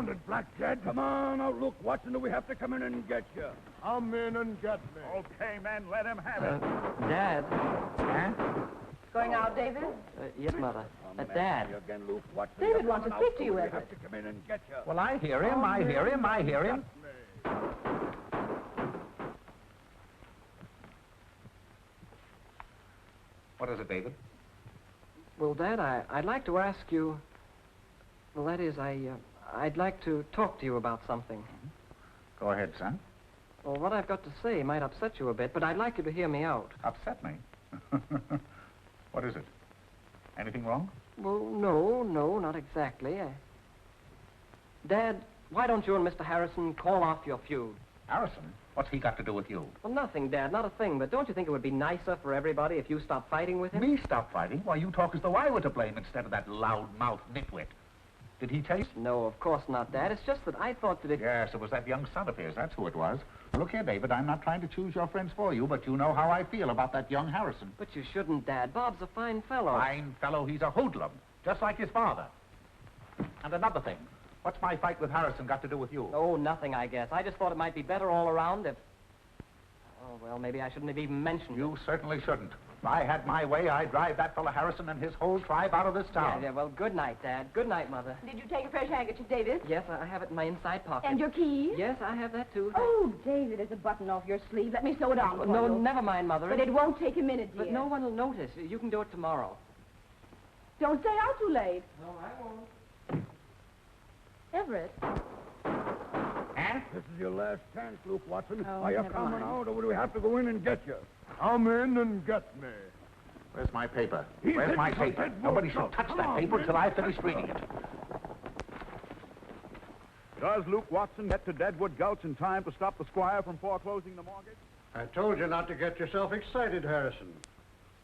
Confounded blackjack. Come on out, Luke Watson, do we have to come in and get you? Come in and get me. Okay, men, let him have it. Dad. Huh? Going out, David? Yes, Mother. Dad. Again, Luke Watson. David wants to speak to you, Everett. We have to come in and get you. Well, I hear him, I hear him, I hear him. What is it, David? Well, Dad, I'd like to ask you... Well, that is, I'd like to talk to you about something. Go ahead, son. Well, what I've got to say might upset you a bit, but I'd like you to hear me out. Upset me? What is it? Anything wrong? Well, no, not exactly. Dad, why don't you and Mr. Harrison call off your feud? Harrison? What's he got to do with you? Well, nothing, Dad, not a thing, but don't you think it would be nicer for everybody if you stopped fighting with him? Me stop fighting? Why, you talk as though I were to blame instead of that loud-mouthed nitwit. Did he tell you? No, of course not, Dad. It's just that I thought that if... Yes, it was that young son of his. That's who it was. Look here, David, I'm not trying to choose your friends for you, but you know how I feel about that young Harrison. But you shouldn't, Dad. Bob's a fine fellow. Fine fellow? He's a hoodlum, just like his father. And another thing, what's my fight with Harrison got to do with you? Oh, nothing, I guess. I just thought it might be better all around if... Oh, well, maybe I shouldn't have even mentioned You it. certainly shouldn't. If I had my way, I'd drive that fellow Harrison and his whole tribe out of this town. Yeah, well, good night, Dad. Good night, Mother. Did you take a fresh handkerchief, David? Yes, I have it in my inside pocket. And your keys? Yes, I have that, too. Oh, David, there's a button off your sleeve. Let me sew it on for No, you. never mind, Mother. But it won't take a minute, dear. But no one will notice. You can do it tomorrow. Don't stay out too late. No, I won't. Everett. This is your last chance, Luke Watson. Oh, Are you never coming mind. out, or do we have to go in and get you? Come in and get me. Where's my paper? He Where's said my you paper? said Nobody no, should touch come that on, paper man. until I finish reading it. Does Luke Watson get to Deadwood Gulch in time to stop the squire from foreclosing the mortgage? I told you not to get yourself excited, Harrison.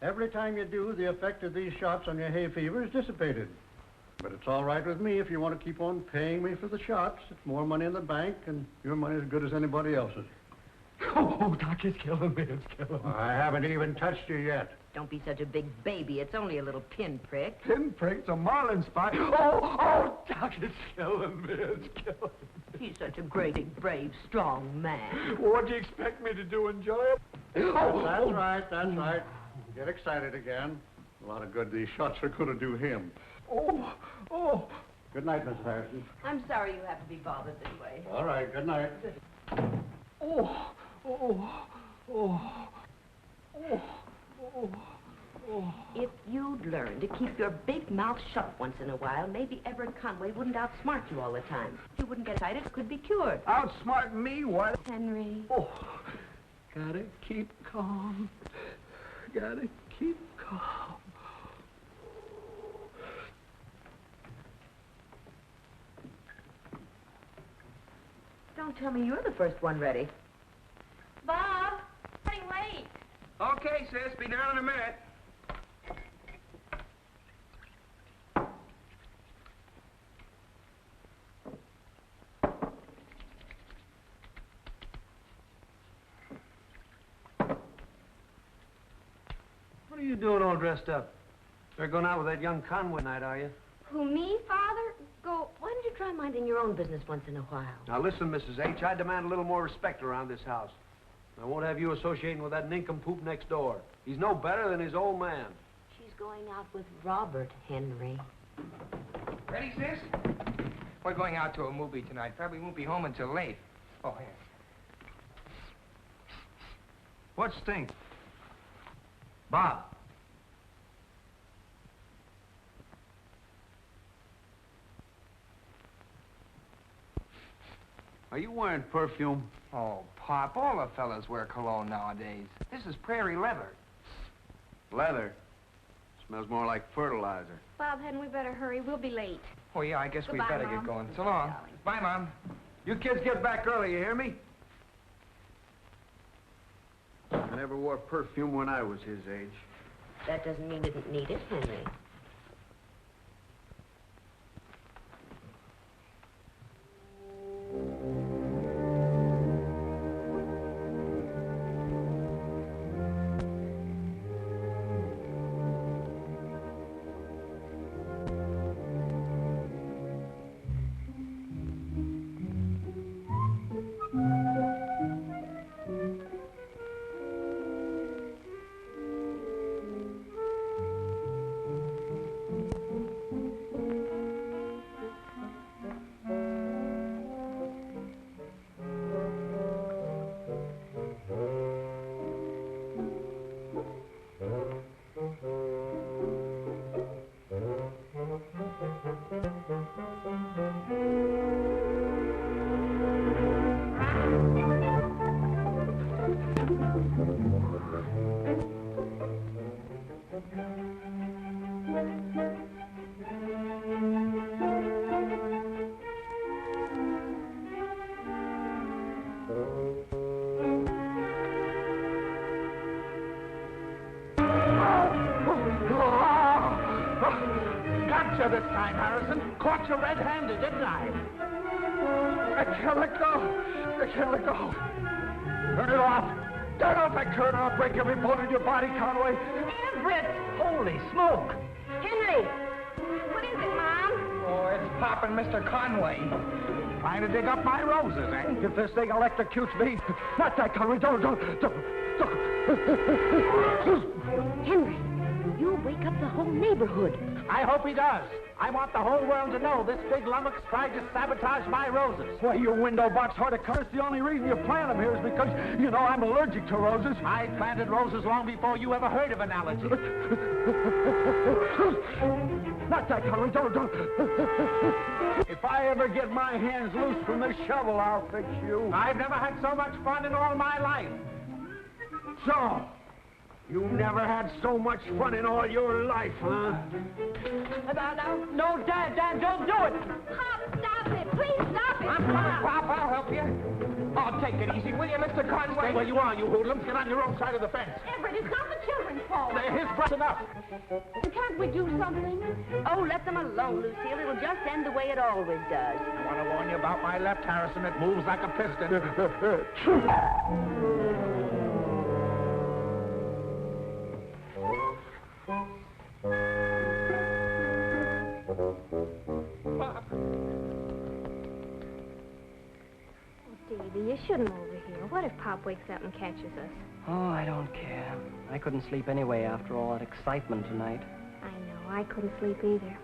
Every time you do, the effect of these shots on your hay fever is dissipated. But it's all right with me if you want to keep on paying me for the shots. It's more money in the bank, and your money's as good as anybody else's. Oh, Doc, it's killing me, it's killing me. I haven't even touched you yet. Don't be such a big baby. It's only a little pinprick. Pinprick's a marlin spot. Oh, Doc, it's killing me, it's killing me. He's such a great, big, brave, strong man. What do you expect me to do, enjoy it? Oh, that's right. Get excited again. A lot of good these shots are going to do him. Oh. Good night, Mrs. Harrison. I'm sorry you have to be bothered this way. All right, good night. Oh. If you'd learn to keep your big mouth shut once in a while, maybe Everett Conway wouldn't outsmart you all the time. If you wouldn't get excited, it could be cured. Outsmart me, what? Henry. Oh, gotta keep calm. Gotta keep calm. Don't tell me you're the first one ready. Bob, running late. Okay, sis. Be down in a minute. What are you doing all dressed up? You're going out with that young Conway night, are you? Who, me, Father? Go. Why don't you try minding your own business once in a while? Now listen, Mrs. H, I demand a little more respect around this house. I won't have you associating with that nincompoop next door. He's no better than his old man. She's going out with Robert, Henry. Ready, sis? We're going out to a movie tonight. Probably won't be home until late. Oh, here. What stinks? Bob. Are you wearing perfume? Oh, Pop, all the fellas wear cologne nowadays. This is prairie leather. Leather. Smells more like fertilizer. Bob, hadn't we better hurry? We'll be late. Oh, yeah, I guess we Goodbye, better Mom. get going. So long. Bye, Mom. You kids get back early, you hear me? I never wore perfume when I was his age. That doesn't mean you didn't need it, Henry. you this time, Harrison. Caught you red-handed, didn't I? I can't let go. I can't let go. Turn it off. Turn off that curtain. I'll break every bone in your body, Conway. Everett! Holy smoke! Henry! What is it, Mom? Oh, it's Pop and Mr. Conway. Trying to dig up my roses, eh? If this thing electrocutes me, not that, Conway. Don't. Henry, you'll wake up the whole neighborhood. I hope he does. I want the whole world to know this big lummox tried to sabotage my roses. Why, you window box horticulturist, the only reason you plant them here is because, you know, I'm allergic to roses. I planted roses long before you ever heard of an allergy. Not that, Conway. Don't. If I ever get my hands loose from this shovel, I'll fix you. I've never had so much fun in all my life. So, you never had so much fun in all your life, huh? No, Dad, don't do it! Pop, stop it! Please stop it! I'm coming, Pop. I'll help you. Oh, take it easy, will you, Mr. Conway? Stay where you are, you hoodlums. Get on your own side of the fence. Everett, it's not the children's fault. They're his brother enough. Can't we do something? Oh, let them alone, Lucille. It'll just end the way it always does. I want to warn you about my left, Harrison. It moves like a piston. Davy, you shouldn't over here. What if Pop wakes up and catches us? Oh, I don't care. I couldn't sleep anyway after all that excitement tonight. I know. I couldn't sleep either.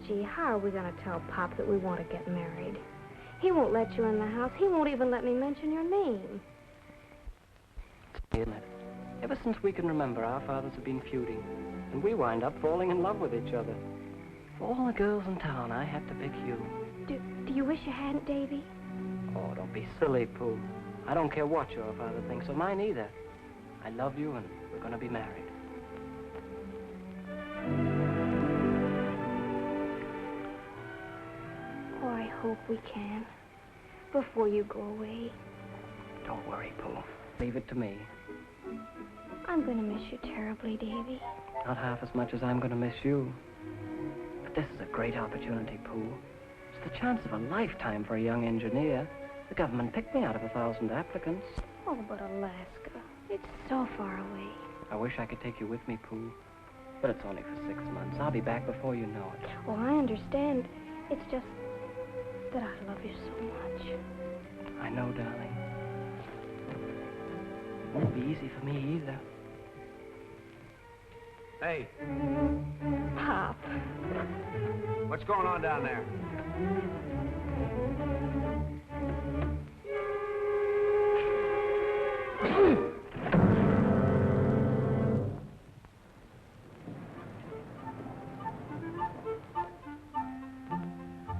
Gee, how are we going to tell Pop that we want to get married? He won't let you in the house. He won't even let me mention your name. Isn't it? Ever since we can remember, our fathers have been feuding, and we wind up falling in love with each other. For all the girls in town, I had to pick you. Do you wish you hadn't, Davy? Oh, don't be silly, Pooh. I don't care what your father thinks of mine either. I love you, and we're going to be married. Oh, I hope we can. Before you go away. Don't worry, Pooh. Leave it to me. I'm going to miss you terribly, Davy. Not half as much as I'm going to miss you. But this is a great opportunity, Pooh. It's the chance of a lifetime for a young engineer. The government picked me out of 1,000 applicants. Oh, but Alaska. It's so far away. I wish I could take you with me, Pooh. But it's only for 6 months. I'll be back before you know it. Well, I understand. It's just that I love you so much. I know, darling. It won't be easy for me either. Hey, Pop. what's going on down there?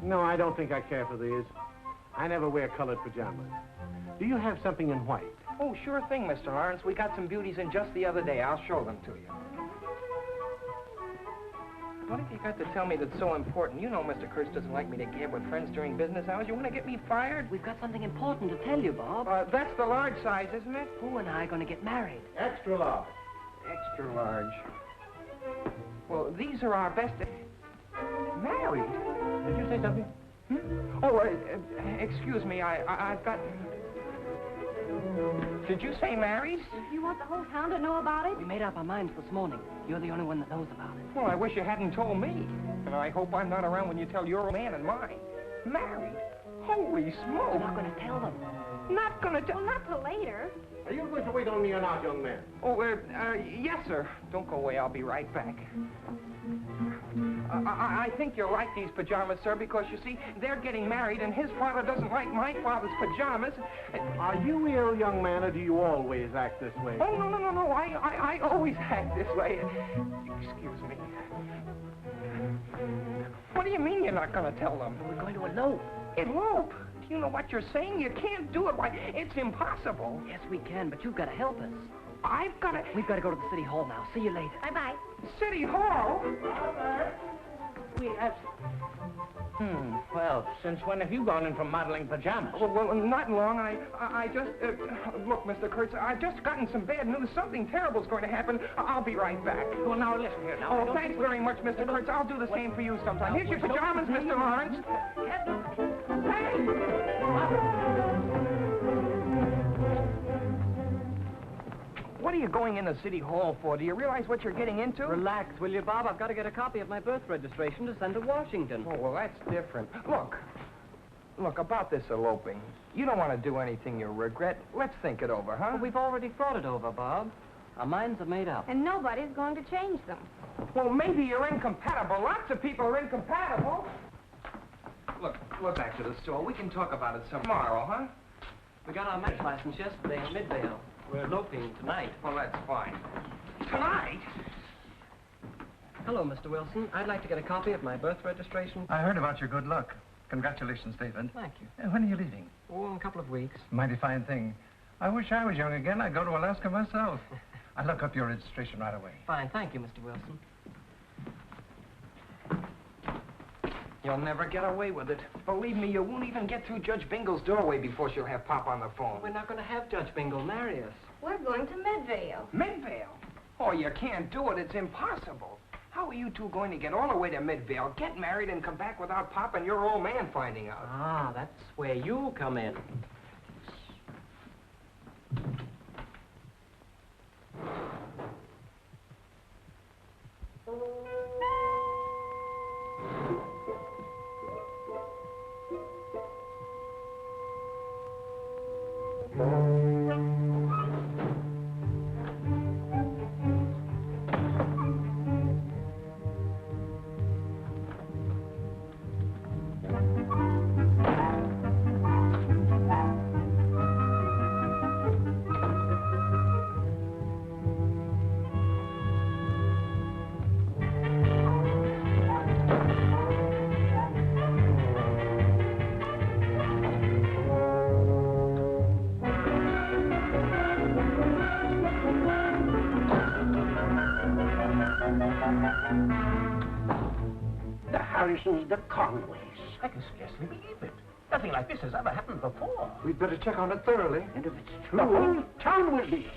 No, I don't think I care for these. I never wear colored pajamas. Do you have something in white? Oh, sure thing, Mr. Lawrence. We got some beauties in just the other day. I'll show them to you. What have you got to tell me that's so important? You know Mr. Kurtz doesn't like me to gab with friends during business hours. You want to get me fired? We've got something important to tell you, Bob. That's the large size, isn't it? Pooh and I are going to get married. Extra large. Extra large. Well, these are our best... Married? Did you say something? Oh, excuse me. I've got... Did you say married? You want the whole town to know about it? We made up our minds this morning. You're the only one that knows about it. Well, I wish you hadn't told me. And I hope I'm not around when you tell your man and mine. Married? Holy smoke. We're not going to tell them. Not gonna tell... Well, not till later. Are you going to wait on me or not, young man? Oh, yes, sir. Don't go away. I'll be right back. I think you'll like these pajamas, sir, because, you see, they're getting married, and his father doesn't like my father's pajamas. Are you ill, young man, or do you always act this way? Oh, no. I always act this way. Excuse me. What do you mean you're not going to tell them? We're going to elope. Elope? Do you know what you're saying? You can't do it. Why, it's impossible. Yes, we can, but you've got to help us. I've got to... We've got to go to the city hall now. See you later. Bye-bye. City Hall? We have... Well, since when have you gone in for modeling pajamas? Well, not long. I just... look, Mr. Kurtz, I've just gotten some bad news. Something terrible's going to happen. I'll be right back. Well, now, listen here. Now, Oh, thanks very much, Mr. Kurtz. I'll do the same for you sometime. Here's your pajamas, Mr. Lawrence. What are you going into City Hall for? Do you realize what you're getting into? Relax, will you, Bob? I've got to get a copy of my birth registration to send to Washington. Oh, well, that's different. Look, about this eloping. You don't want to do anything you'll regret. Let's think it over, huh? Well, we've already thought it over, Bob. Our minds are made up. And nobody's going to change them. Well, maybe you're incompatible. Lots of people are incompatible. Look, we're back to the store. We can talk about it tomorrow, huh? We got our match license yesterday in Midvale. We're eloping tonight. Well, that's fine. Tonight? Hello, Mr. Wilson. I'd like to get a copy of my birth registration. I heard about your good luck. Congratulations, David. Thank you. When are you leaving? Oh, in a couple of weeks. Mighty fine thing. I wish I was young again. I'd go to Alaska myself. I'll look up your registration right away. Fine. Thank you, Mr. Wilson. You'll never get away with it. Believe me, you won't even get through Judge Bingle's doorway before she'll have Pop on the phone. We're not going to have Judge Bingle marry us. We're going to Midvale. Midvale? Oh, you can't do it. It's impossible. How are you two going to get all the way to Midvale, get married, and come back without Pop and your old man finding out? Ah, that's where you come in. The Harrisons, the Conways. I can scarcely believe it. Nothing like this has ever happened before. We'd better check on it thoroughly. And if it's true, the whole town will be.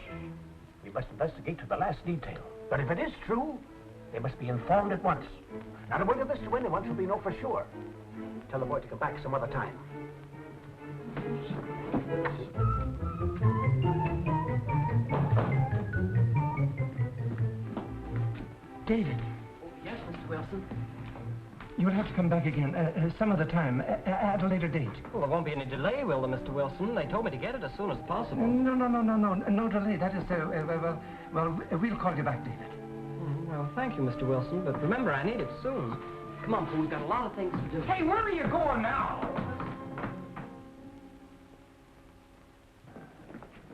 We must investigate to the last detail. But if it is true, they must be informed at once. Not a word of this to anyone till we know for sure. Tell the boy to come back some other time. David. Oh, yes, Mr. Wilson. You'll have to come back again some other time, at a later date. Well, there won't be any delay, will there, Mr. Wilson? They told me to get it as soon as possible. No delay. That is, we'll call you back, David. Well, thank you, Mr. Wilson, but remember, I need it soon. Come on, Pooh, we've got a lot of things to do. Hey, where are you going now?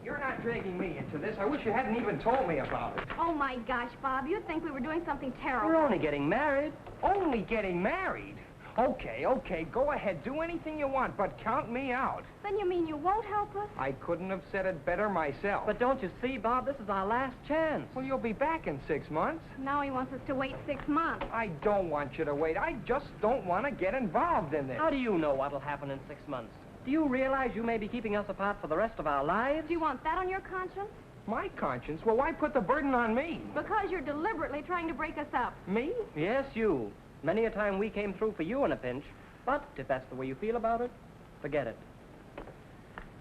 You're not dragging me into this. I wish you hadn't even told me about it. Oh, my gosh, Bob, you'd think we were doing something terrible. We're only getting married. Only getting married? Okay, go ahead. Do anything you want, but count me out. Then you mean you won't help us? I couldn't have said it better myself. But don't you see, Bob, this is our last chance. Well, you'll be back in 6 months. Now he wants us to wait 6 months. I don't want you to wait. I just don't want to get involved in this. How do you know what'll happen in 6 months? Do you realize you may be keeping us apart for the rest of our lives? Do you want that on your conscience? My conscience? Well, why put the burden on me? Because you're deliberately trying to break us up. Me? Yes, you. Many a time we came through for you in a pinch. But if that's the way you feel about it, forget it.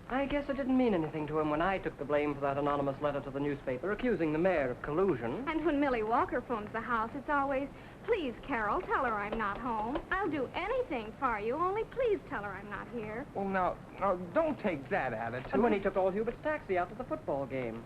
I guess I didn't mean anything to him when I took the blame for that anonymous letter to the newspaper accusing the mayor of collusion. And when Millie Walker phones the house, it's always, please, Carol, tell her I'm not home. I'll do anything for you, only please tell her I'm not here. Well, now, don't take that attitude. And when he took old Hubert's taxi out to the football game.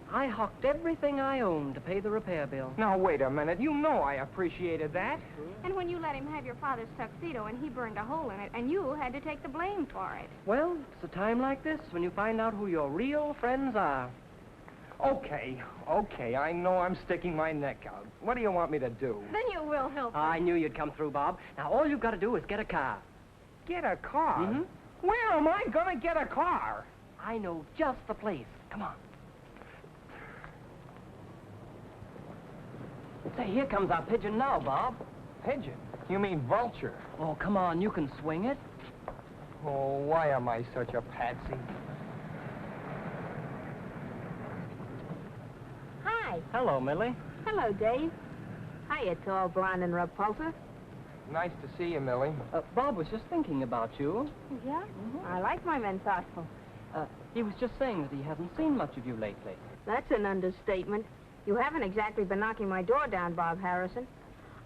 I hawked everything I owned to pay the repair bill. Now, wait a minute. You know I appreciated that. And when you let him have your father's tuxedo and he burned a hole in it, and you had to take the blame for it. Well, it's a time like this when you find out who your real friends are. Okay, I know I'm sticking my neck out. What do you want me to do? Then you will help us. I knew you'd come through, Bob. Now, all you've got to do is get a car. Get a car? Mm-hmm. Where am I going to get a car? I know just the place. Come on. Say, here comes our pigeon now, Bob. pigeon. You mean vulture. Oh, come on, you can swing it. Oh, why am I such a patsy? Hi. Hello, Millie. Hello, Dave. Hiya, tall, blonde, and repulsive. Nice to see you, Millie. Bob was just thinking about you. Yeah? I like my men thoughtful. He was just saying that he hasn't seen much of you lately. That's an understatement. You haven't exactly been knocking my door down, Bob Harrison.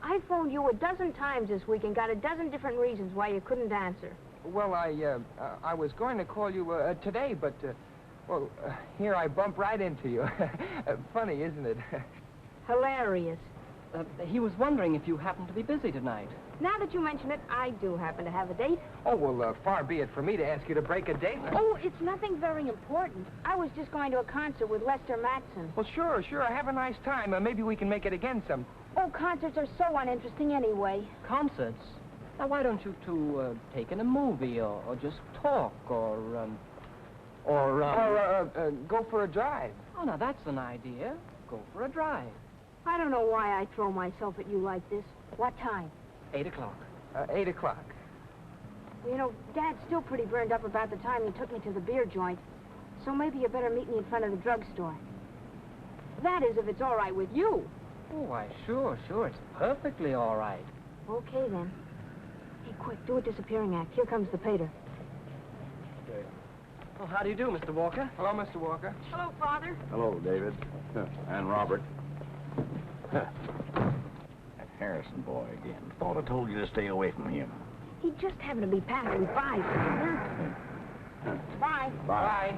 I phoned you a dozen times this week and got a dozen different reasons why you couldn't answer. Well, I was going to call you today, but, here I bump right into you. Funny, isn't it? Hilarious. He was wondering if you happened to be busy tonight. Now that you mention it, I do happen to have a date. Oh, well, far be it for me to ask you to break a date. Oh, it's nothing very important. I was just going to a concert with Lester Matson. Well, sure. Have a nice time. Maybe we can make it again some. Oh, concerts are so uninteresting anyway. Concerts? Now, why don't you two take in a movie or just talk or go for a drive? Oh, now, that's an idea. Go for a drive. I don't know why I throw myself at you like this. What time? 8 o'clock. 8 o'clock. You know, Dad's still pretty burned up about the time you took me to the beer joint. So maybe you better meet me in front of the drugstore. That is, if it's all right with you. Oh, why, sure. It's perfectly all right. Okay, then. Hey, quick, do a disappearing act. Here comes the pater. Okay. Well, how do you do, Mr. Walker? Hello, Mr. Walker. Hello, Father. Hello, David. And Robert. That Harrison boy again. Thought I told you to stay away from him. He just happened to be passing by, Father. Bye. Bye.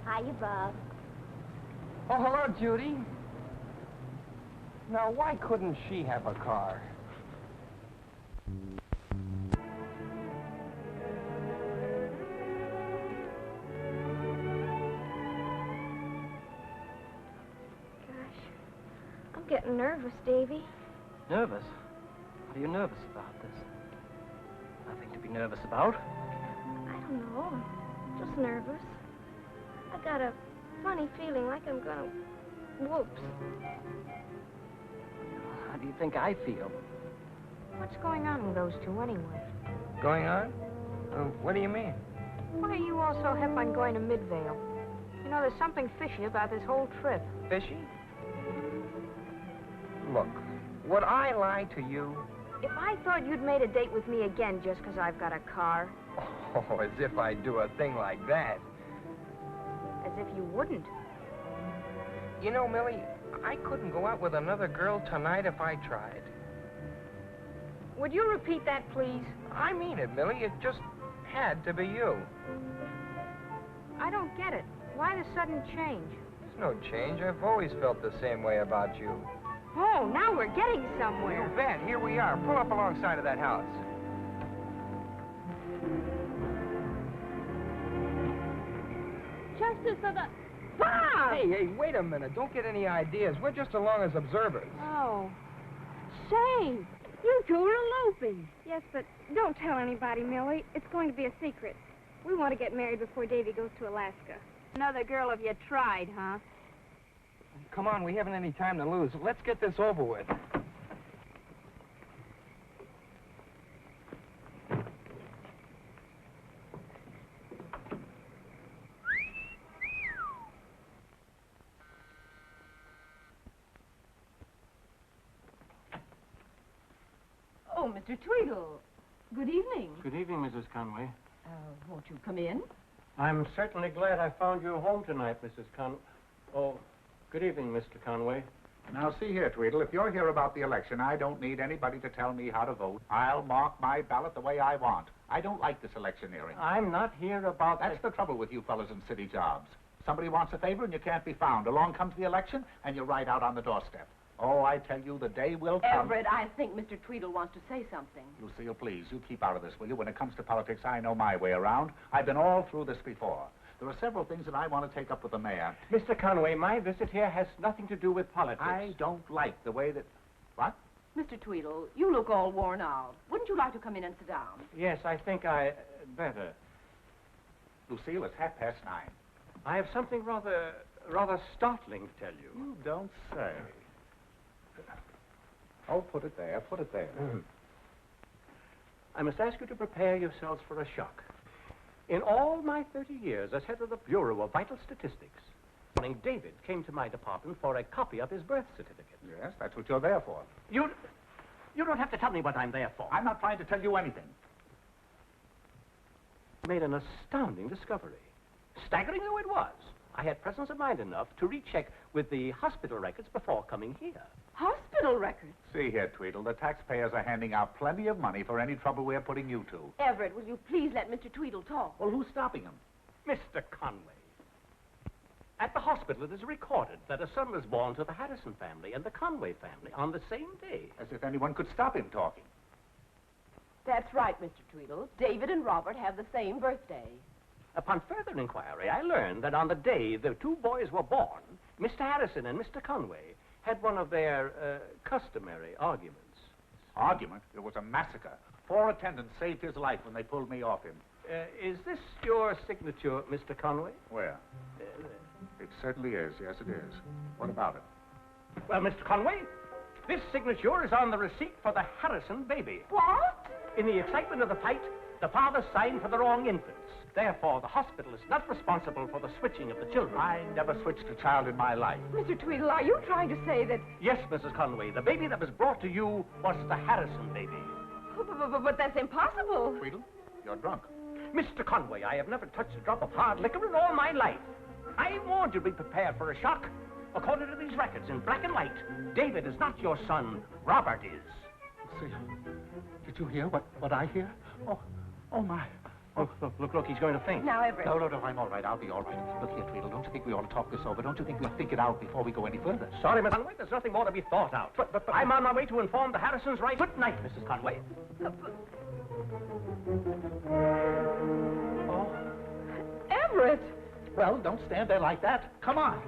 Hiya, Bob. Oh, hello, Judy. Now, why couldn't she have a car? I'm getting nervous, Davy. Nervous? What are you nervous about this? Nothing to be nervous about. I don't know. I'm just nervous. I got a funny feeling like I'm gonna... Whoops. How do you think I feel? What's going on with those two, anyway? Going on? What do you mean? Why are you all so hep on going to Midvale? You know, there's something fishy about this whole trip. Fishy? Look, would I lie to you? If I thought you'd made a date with me again just because I've got a car... Oh, as if I'd do a thing like that. As if you wouldn't. You know, Millie, I couldn't go out with another girl tonight if I tried. Would you repeat that, please? I mean it, Millie. It just had to be you. I don't get it. Why the sudden change? There's no change. I've always felt the same way about you. Oh, now we're getting somewhere. You bet. Here we are. Pull up alongside of that house. Justice of the... Bob! Hey, wait a minute. Don't get any ideas. We're just along as observers. Oh. Say, you two are eloping. Yes, but don't tell anybody, Millie. It's going to be a secret. We want to get married before Davy goes to Alaska. Another girl if you tried, huh? Come on, we haven't any time to lose. Let's get this over with. Oh, Mr. Tweedle. Good evening. Good evening, Mrs. Conway. Won't you come in? I'm certainly glad I found you home tonight, Mrs. Conway. Oh, good evening, Mr. Conway. Now, see here, Tweedle, if you're here about the election, I don't need anybody to tell me how to vote. I'll mark my ballot the way I want. I don't like this electioneering. I'm not here about That's the trouble with you fellas in city jobs. Somebody wants a favor and you can't be found. Along comes the election and you're right out on the doorstep. Oh, I tell you, the day will come. Everett, I think Mr. Tweedle wants to say something. Lucille, please, you keep out of this, will you? When it comes to politics, I know my way around. I've been all through this before. There are several things that I want to take up with the mayor. Mr. Conway, my visit here has nothing to do with politics. I don't like the way that... What? Mr. Tweedle, you look all worn out. Wouldn't you like to come in and sit down? Yes, I think I better. Lucille, it's 9:30. I have something rather startling to tell you. You don't say. Oh, put it there, put it there. I must ask you to prepare yourselves for a shock. In all my 30 years as head of the Bureau of Vital Statistics, morning David came to my department for a copy of his birth certificate. Yes, that's what you're there for. You don't have to tell me what I'm there for. I'm not trying to tell you anything. Made an astounding discovery. Staggering though it was, I had presence of mind enough to recheck with the hospital records before coming here. Hospital records? See here, Tweedle, the taxpayers are handing out plenty of money for any trouble we're putting you to. Everett, will you please let Mr. Tweedle talk? Well, who's stopping him? Mr. Conway. At the hospital, it is recorded that a son was born to the Harrison family and the Conway family on the same day. As if anyone could stop him talking. That's right, Mr. Tweedle. David and Robert have the same birthday. Upon further inquiry, I learned that on the day the two boys were born, Mr. Harrison and Mr. Conway had one of their customary arguments. Argument? It was a massacre. 4 attendants saved his life when they pulled me off him. Is this your signature, Mr. Conway? Where? It certainly is. Yes, it is. What about it? Well, Mr. Conway, this signature is on the receipt for the Harrison baby. What? In the excitement of the fight, the father signed for the wrong infants. Therefore, the hospital is not responsible for the switching of the children. I never switched a child in my life. Mr. Tweedle, are you trying to say that... Yes, Mrs. Conway, the baby that was brought to you was the Harrison baby. But that's impossible. Tweedle, you're drunk. Mr. Conway, I have never touched a drop of hard liquor in all my life. I warned you to be prepared for a shock. According to these records, in black and white, David is not your son, Robert is. See, did you hear what I hear? Oh, my. Oh, look, he's going to faint. Now, Everett. No, I'm all right. I'll be all right. Look here, Tweedle, don't you think we ought to talk this over? Don't you think we'll think it out before we go any further? Sorry, Miss Conway, there's nothing more to be thought out. But I'm on my way to inform the Harrisons right. Good night, Mrs. Conway. Oh. Everett! Well, don't stand there like that. Come on.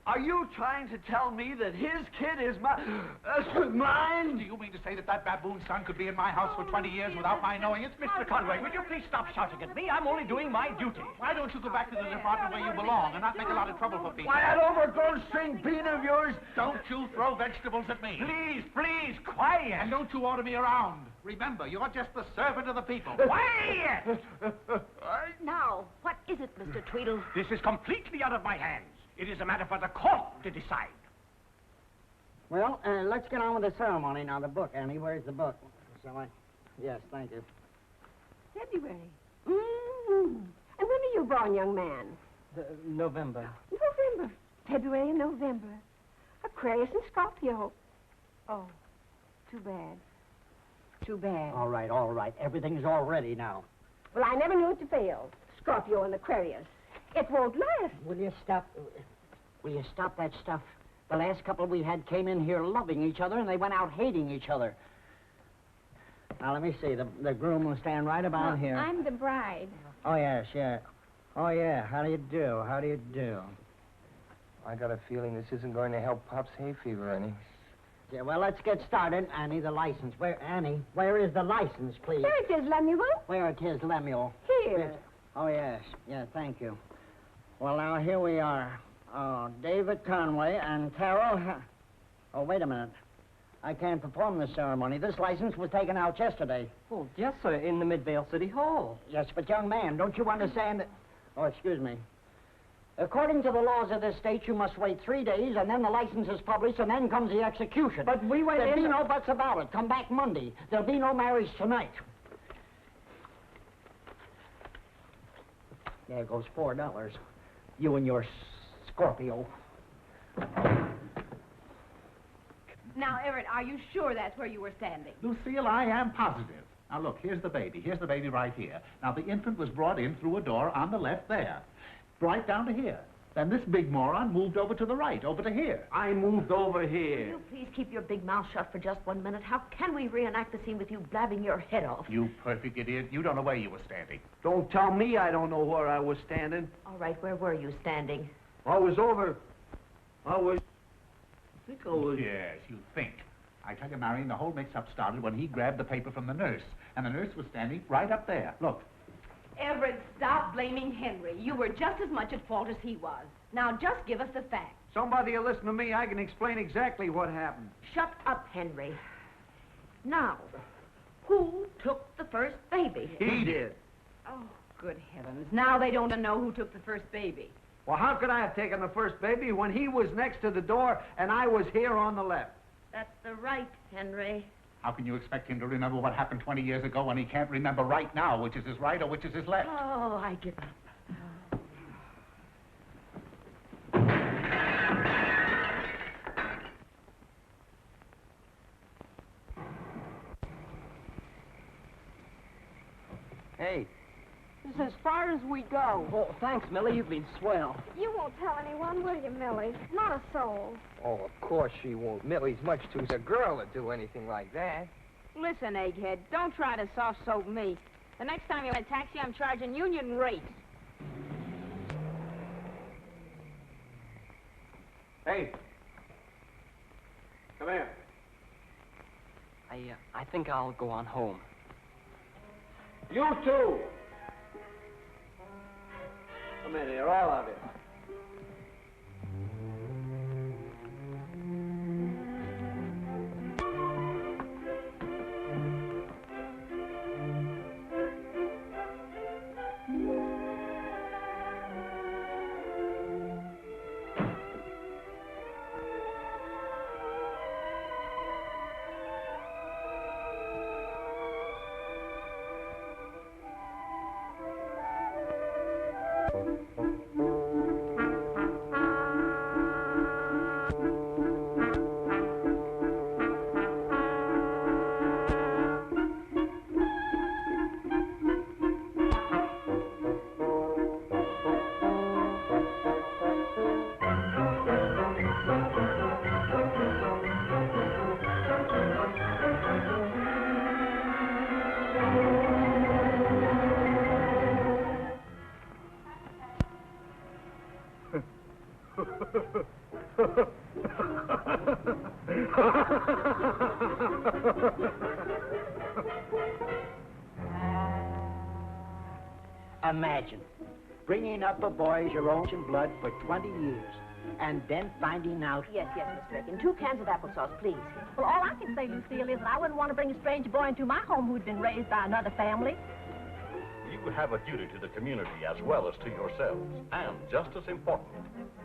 Are you trying to tell me that his kid is mine? Do you mean to say that baboon son could be in my house for 20 years without my knowing it? Mr. Conway, would you please stop shouting at me? I'm only doing my duty. Why don't you go back to the department where you belong and not make a lot of trouble for people? Why, that overgrown string bean of yours... Don't you throw vegetables at me. Please, quiet. And don't you order me around. Remember, you're just the servant of the people. Quiet! Now, what is it, Mr. Tweedle? This is completely out of my hands. It is a matter for the court to decide. Well, let's get on with the ceremony now. The book, Annie. Where's the book? Shall I? Yes, thank you. February. And when are you born, young man? November. November. February and November. Aquarius and Scorpio. Oh, too bad. Too bad. All right. Everything's all ready now. Well, I never knew it to fail. Scorpio and Aquarius. It won't last. Will you stop that stuff? The last couple we had came in here loving each other, and they went out hating each other. Now, let me see. The groom will stand right about here. I'm the bride. Oh, yes, yeah. Oh, yeah. How do you do? I got a feeling this isn't going to help Pop's hay fever any. Yeah, well, let's get started. Annie, the license. Annie, where is the license, please? There it is, Lemuel. Where it is, Lemuel? Here. Oh, yes. Yeah, thank you. Well, now, here we are. Oh, David Conway and Carol... Oh, wait a minute. I can't perform this ceremony. This license was taken out yesterday. Oh, yes, sir, in the Midvale City Hall. Yes, but young man, don't you understand that... Oh, excuse me. According to the laws of this state, you must wait 3 days, and then the license is published, and then comes the execution. But we went There'll be no buts about it. Come back Monday. There'll be no marriage tonight. There goes $4. You and your Scorpio. Now, Everett, are you sure that's where you were standing? Lucille, I am positive. Now, look, here's the baby. Here's the baby right here. Now, the infant was brought in through a door on the left there. Right down to here. Then this big moron moved over to the right, over to here. I moved over Will here. you please keep your big mouth shut for just 1 minute? How can we reenact the scene with you blabbing your head off? You perfect idiot. You don't know where you were standing. Don't tell me I don't know where I was standing. All right, where were you standing? I was... I think I was... Yes, you think. I tell you, Marian, the whole mix-up started when he grabbed the paper from the nurse. And the nurse was standing right up there. Look. Everett, stop blaming Henry. You were just as much at fault as he was. Now, just give us the facts. Somebody will listen to me. I can explain exactly what happened. Shut up, Henry. Now, who took the first baby? He did. Oh, good heavens. Now they don't know who took the first baby. Well, how could I have taken the first baby when he was next to the door and I was here on the left? That's the right, Henry. How can you expect him to remember what happened 20 years ago when he can't remember right now which is his right or which is his left? Oh, I give up. Hey. This is as far as we go. Oh, thanks, Millie. You've been swell. You won't tell anyone, will you, Millie? Not a soul. Oh, of course she won't. Millie's much too a girl to do anything like that. Listen, egghead, don't try to soft-soap me. The next time you get a taxi, I'm charging union rates. Hey. Come here. I think I'll go on home. You too. Come in here, all of you. Imagine bringing up a boy as your own blood for 20 years and then finding out... Yes, Miss Rickon. 2 cans of applesauce, please. Well, all I can say, Lucille, is that I wouldn't want to bring a strange boy into my home who'd been raised by another family. You have a duty to the community as well as to yourselves. And just as important,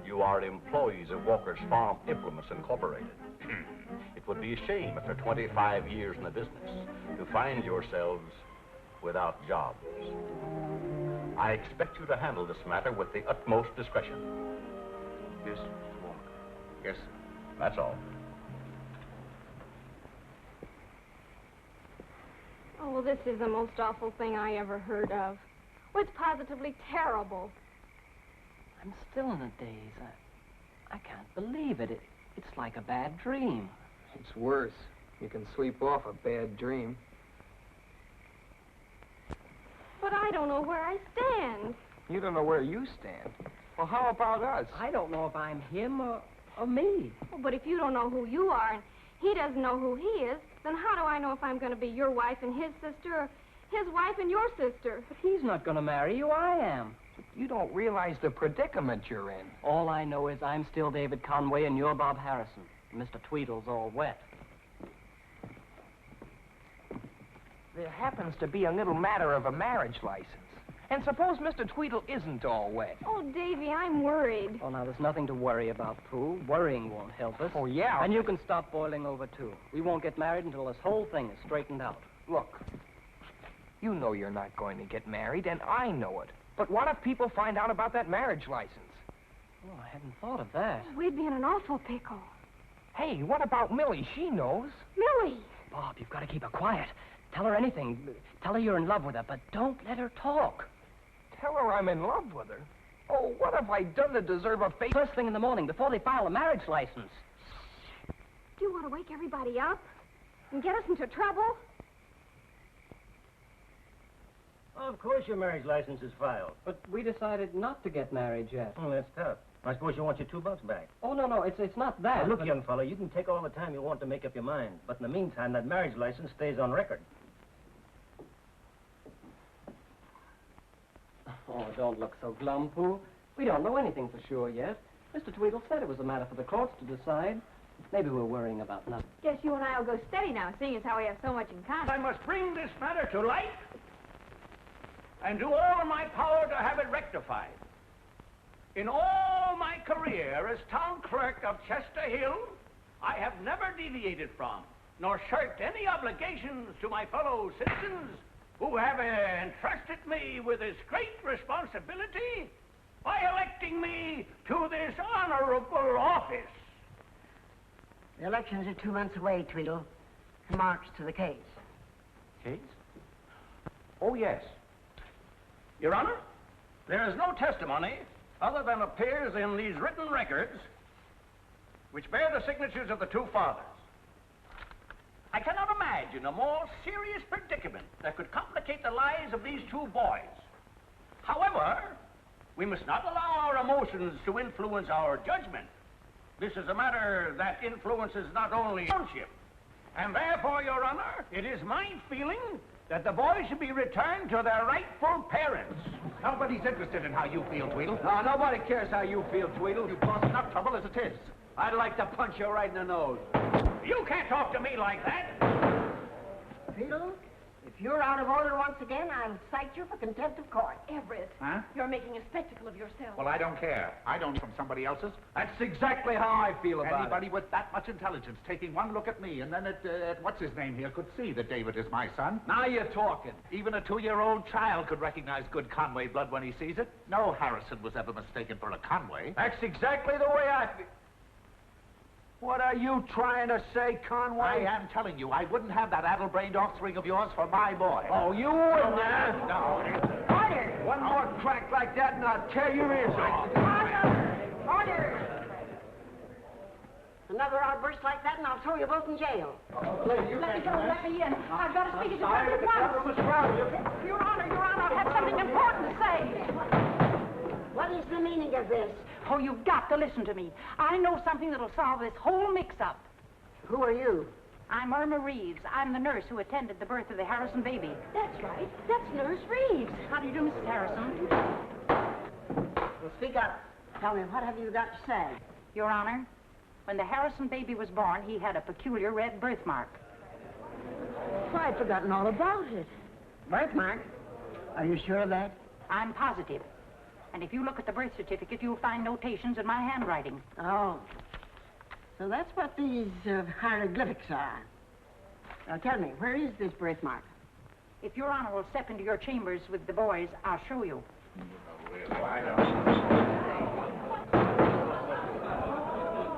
you are employees of Walker's Farm Implements Incorporated. It would be a shame after 25 years in the business to find yourselves without jobs. I expect you to handle this matter with the utmost discretion. Yes, Walker. Yes, that's all. Oh, well, this is the most awful thing I ever heard of. Well, it's positively terrible. I'm still in a daze. I can't believe it. It's like a bad dream. It's worse. You can sleep off a bad dream. But I don't know where I stand. You don't know where you stand. Well, how about us? I don't know if I'm him or me. Well, but if you don't know who you are and he doesn't know who he is, then how do I know if I'm going to be your wife and his sister or his wife and your sister? But he's not going to marry you. I am. You don't realize the predicament you're in. All I know is I'm still David Conway and you're Bob Harrison. Mr. Tweedle's all wet. There happens to be a little matter of a marriage license. And suppose Mr. Tweedle isn't all wet. Oh, Davy, I'm worried. Oh, now, there's nothing to worry about, Pooh. Worrying won't help us. Oh, yeah. And you can stop boiling over, too. We won't get married until this whole thing is straightened out. Look, you know you're not going to get married, and I know it. But what if people find out about that marriage license? Oh, I hadn't thought of that. We'd be in an awful pickle. Hey, what about Millie? She knows. Millie! Bob, you've got to keep her quiet. Tell her anything. Tell her you're in love with her, but don't let her talk. Tell her I'm in love with her. Oh, what have I done to deserve a fate? First thing in the morning, before they file a marriage license. Do you want to wake everybody up and get us into trouble? Oh, of course your marriage license is filed. But we decided not to get married yet. Oh, that's tough. I suppose you want your $2 back. Oh, no, it's not that. Now, look, young fellow, you can take all the time you want to make up your mind. But in the meantime, that marriage license stays on record. Oh, don't look so glum, Pooh. We don't know anything for sure yet. Mr. Tweedle said it was a matter for the courts to decide. Maybe we're worrying about nothing. Guess you and I will go steady now, seeing as how we have so much in common. I must bring this matter to light and do all in my power to have it rectified. In all my career as town clerk of Chester Hill, I have never deviated from nor shirked any obligations to my fellow citizens who have entrusted me with this great responsibility by electing me to this honorable office. The elections are 2 months away, Tweedle. Marks to the case. Case? Oh, yes. Your Honor, there is no testimony other than appears in these written records which bear the signatures of the two fathers. I cannot imagine a more serious predicament that could complicate the lives of these two boys. However, we must not allow our emotions to influence our judgment. This is a matter that influences not only township, and therefore, Your Honor, it is my feeling that the boys should be returned to their rightful parents. Nobody's interested in how you feel, Tweedle. No, nobody cares how you feel, Tweedle. You've caused enough trouble as it is. I'd like to punch you right in the nose. You can't talk to me like that. Tweedle, if you're out of order once again, I'll cite you for contempt of court. Everett, Huh? you're making a spectacle of yourself. Well, I don't care. I don't from somebody else's. That's exactly how I feel about Anybody with that much intelligence taking one look at me and then at what's his name here could see that David is my son. Now you're talking. Even a 2-year-old child could recognize good Conway blood when he sees it. No Harrison was ever mistaken for a Conway. That's exactly the way I feel. What are you trying to say, Conway? I am telling you, I wouldn't have that addle-brained offspring of yours for my boy. Oh, you wouldn't, huh? No. Order! One more crack like that and I'll tear your ears off. Order! Another outburst like that and I'll throw you both in jail. Let me go, let me in. I've got to speak to the judge at once. Your Honor, I have something important to say. What is the meaning of this? Oh, you've got to listen to me. I know something that'll solve this whole mix-up. Who are you? I'm Irma Reeves. I'm the nurse who attended the birth of the Harrison baby. That's right. That's Nurse Reeves. How do you do, Mrs. Harrison? Well, speak up. Tell me, what have you got to say? Your Honor, when the Harrison baby was born, he had a peculiar red birthmark. Why, I'd forgotten all about it. Birthmark? Are you sure of that? I'm positive. And if you look at the birth certificate, you'll find notations in my handwriting. Oh. So that's what these hieroglyphics are. Now tell me, where is this birthmark? If Your Honor will step into your chambers with the boys, I'll show you.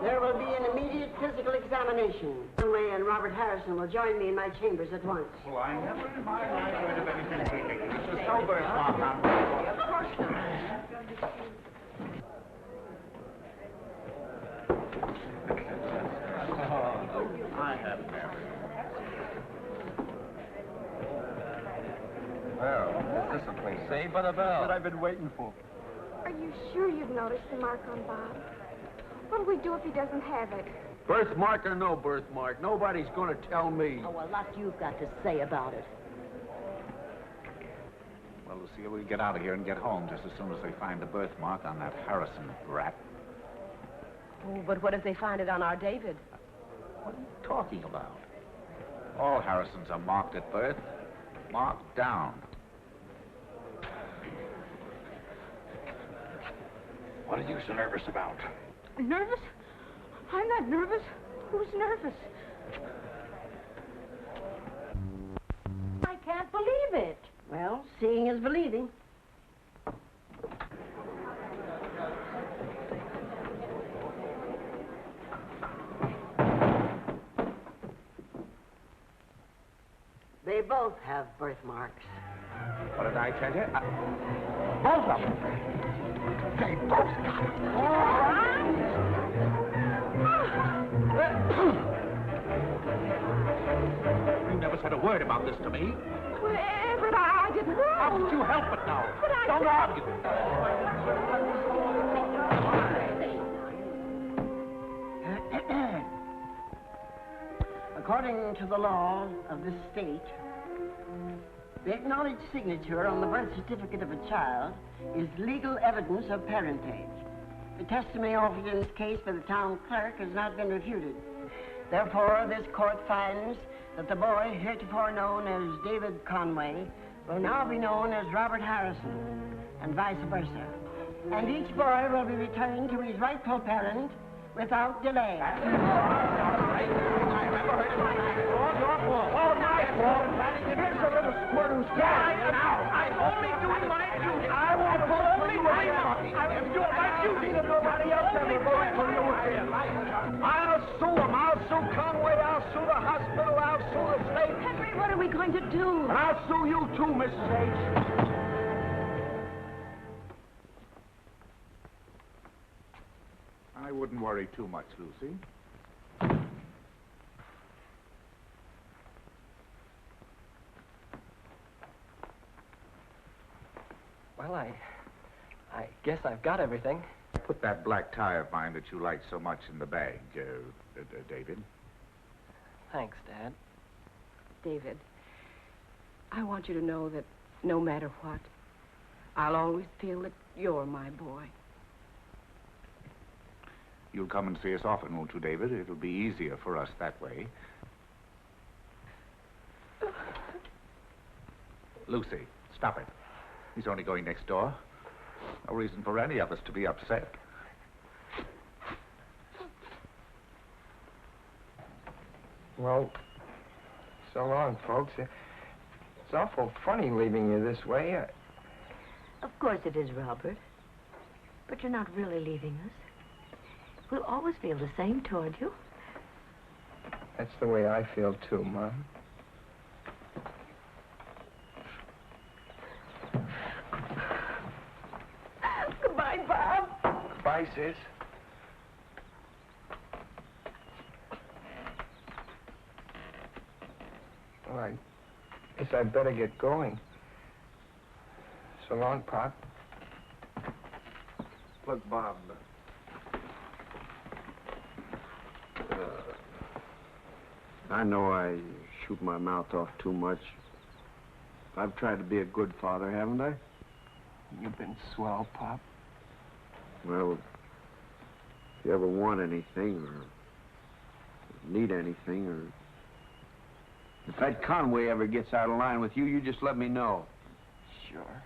There will be an immediate physical examination. Conway and Robert Harrison will join me in my chambers at once. Well, I never in my life heard of anything ridiculous. This is no birthmark on me. Of course not. I have never. Well, discipline saved by the bell. What I've been waiting for. Are you sure you've noticed the mark on Bob? What'll we do if he doesn't have it? Birthmark or no birthmark, nobody's going to tell me. Oh, a lot you've got to say about it. Well, Lucille, we'll get out of here and get home just as soon as they find the birthmark on that Harrison rat. Oh, but what if they find it on our David? What are you talking about? All Harrisons are marked at birth. Marked down. What are you so nervous about? Nervous? I'm not nervous. Who's nervous? I can't believe it. Well, seeing is believing. They both have birthmarks. What did I tell you? Both of them. They both got it. You never said a word about this to me. Well, Everett, I didn't know. How could you help it now? But Don't argue. According to the law of this state, the acknowledged signature on the birth certificate of a child is legal evidence of parentage. The testimony offered in this case by the town clerk has not been refuted. Therefore, this court finds that the boy heretofore known as David Conway will now be known as Robert Harrison, and vice versa. And each boy will be returned to his rightful parent without delay. Here's a little squirt who's dying now. I'm only doing my duty. I want to only do my duty that nobody else ever going to do it. I'll sue him. I'll sue Conway. I'll sue the hospital. I'll sue the state. Henry, what are we going to do? And I'll sue you too, Mrs. H. I wouldn't worry too much, Lucy. Well, I guess I've got everything. Put that black tie of mine that you like so much in the bag, David. Thanks, Dad. David, I want you to know that no matter what, I'll always feel that you're my boy. You'll come and see us often, won't you, David? It'll be easier for us that way. Lucy, stop it. He's only going next door. No reason for any of us to be upset. Well, so long, folks. It's awful funny leaving you this way. Of course it is, Robert. But you're not really leaving us. We'll always feel the same toward you. That's the way I feel, too, Mom. Goodbye, Bob. Bye, sis. Well, I guess I'd better get going. So long, Pop. Look, Bob. I know I shoot my mouth off too much. I've tried to be a good father, haven't I? You've been swell, Pop. Well, if you ever want anything or need anything or... If that Conway ever gets out of line with you, you just let me know. Sure.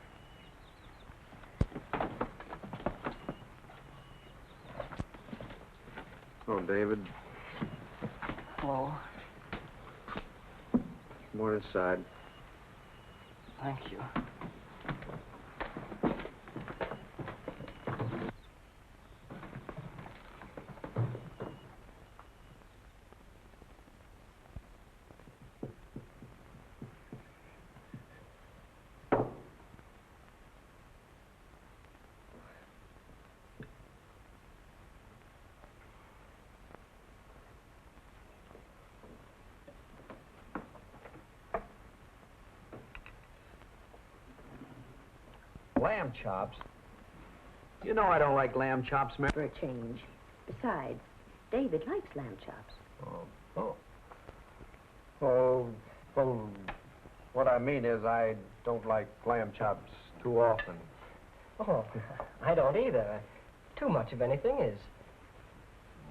Oh, David. Hello. Come on inside. Thank you. Lamb chops? You know I don't like lamb chops, Mary. For a change. Besides, David likes lamb chops. Oh, well, what I mean is I don't like lamb chops too often. Oh, I don't either. Too much of anything is...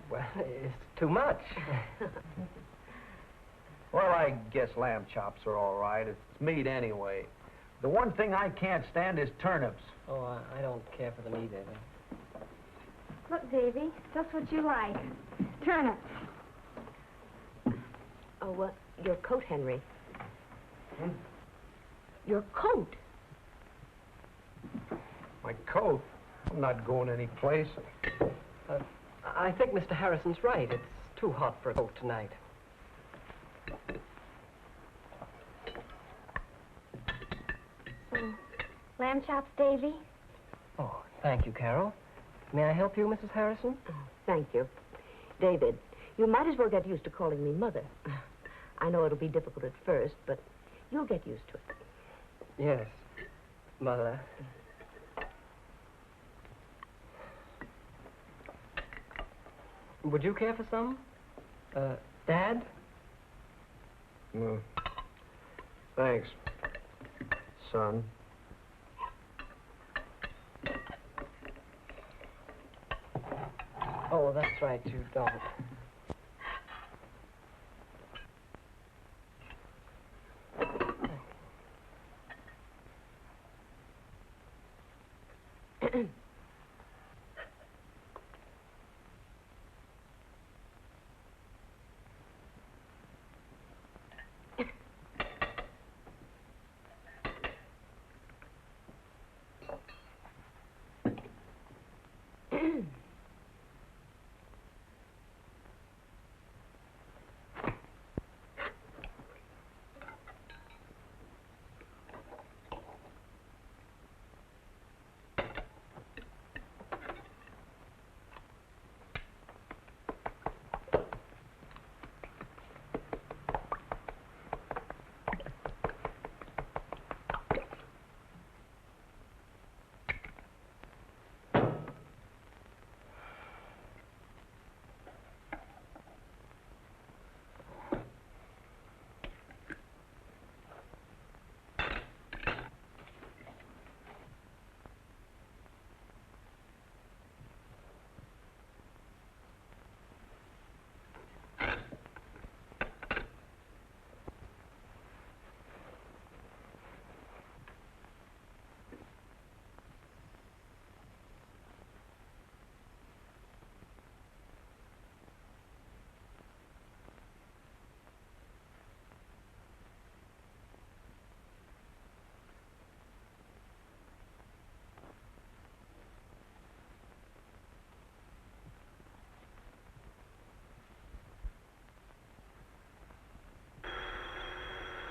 well, it's too much. Well, I guess lamb chops are all right. It's meat anyway. The one thing I can't stand is turnips. Oh, I don't care for them either. Look, Davy, just what you like. Turnips. Oh, your coat, Henry. Your coat? My coat? I'm not going any place. I think Mr. Harrison's right. It's too hot for a coat tonight. So lamb chops, Davy? Oh, thank you, Carol. May I help you, Mrs. Harrison? Thank you. David, you might as well get used to calling me Mother. I know it'll be difficult at first, but you'll get used to it. Yes, Mother. Would you care for some? Dad? No. Thanks, son. Oh, that's right, you don't.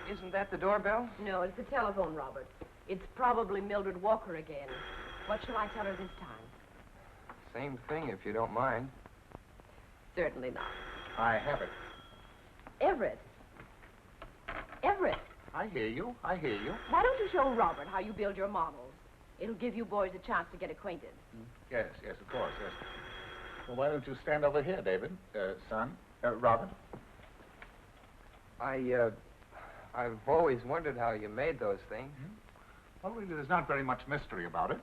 Isn't that the doorbell? No, it's the telephone, Robert. It's probably Mildred Walker again. What shall I tell her this time? Same thing, if you don't mind. Certainly not. I have it. Everett. Everett, I hear you. I hear you. why don't you show Robert how you build your models? It'll give you boys a chance to get acquainted. Yes, yes, of course, yes. Well, why don't you stand over here, David? Son? Robert? I've always wondered how you made those things. Well, really, there's not very much mystery about it.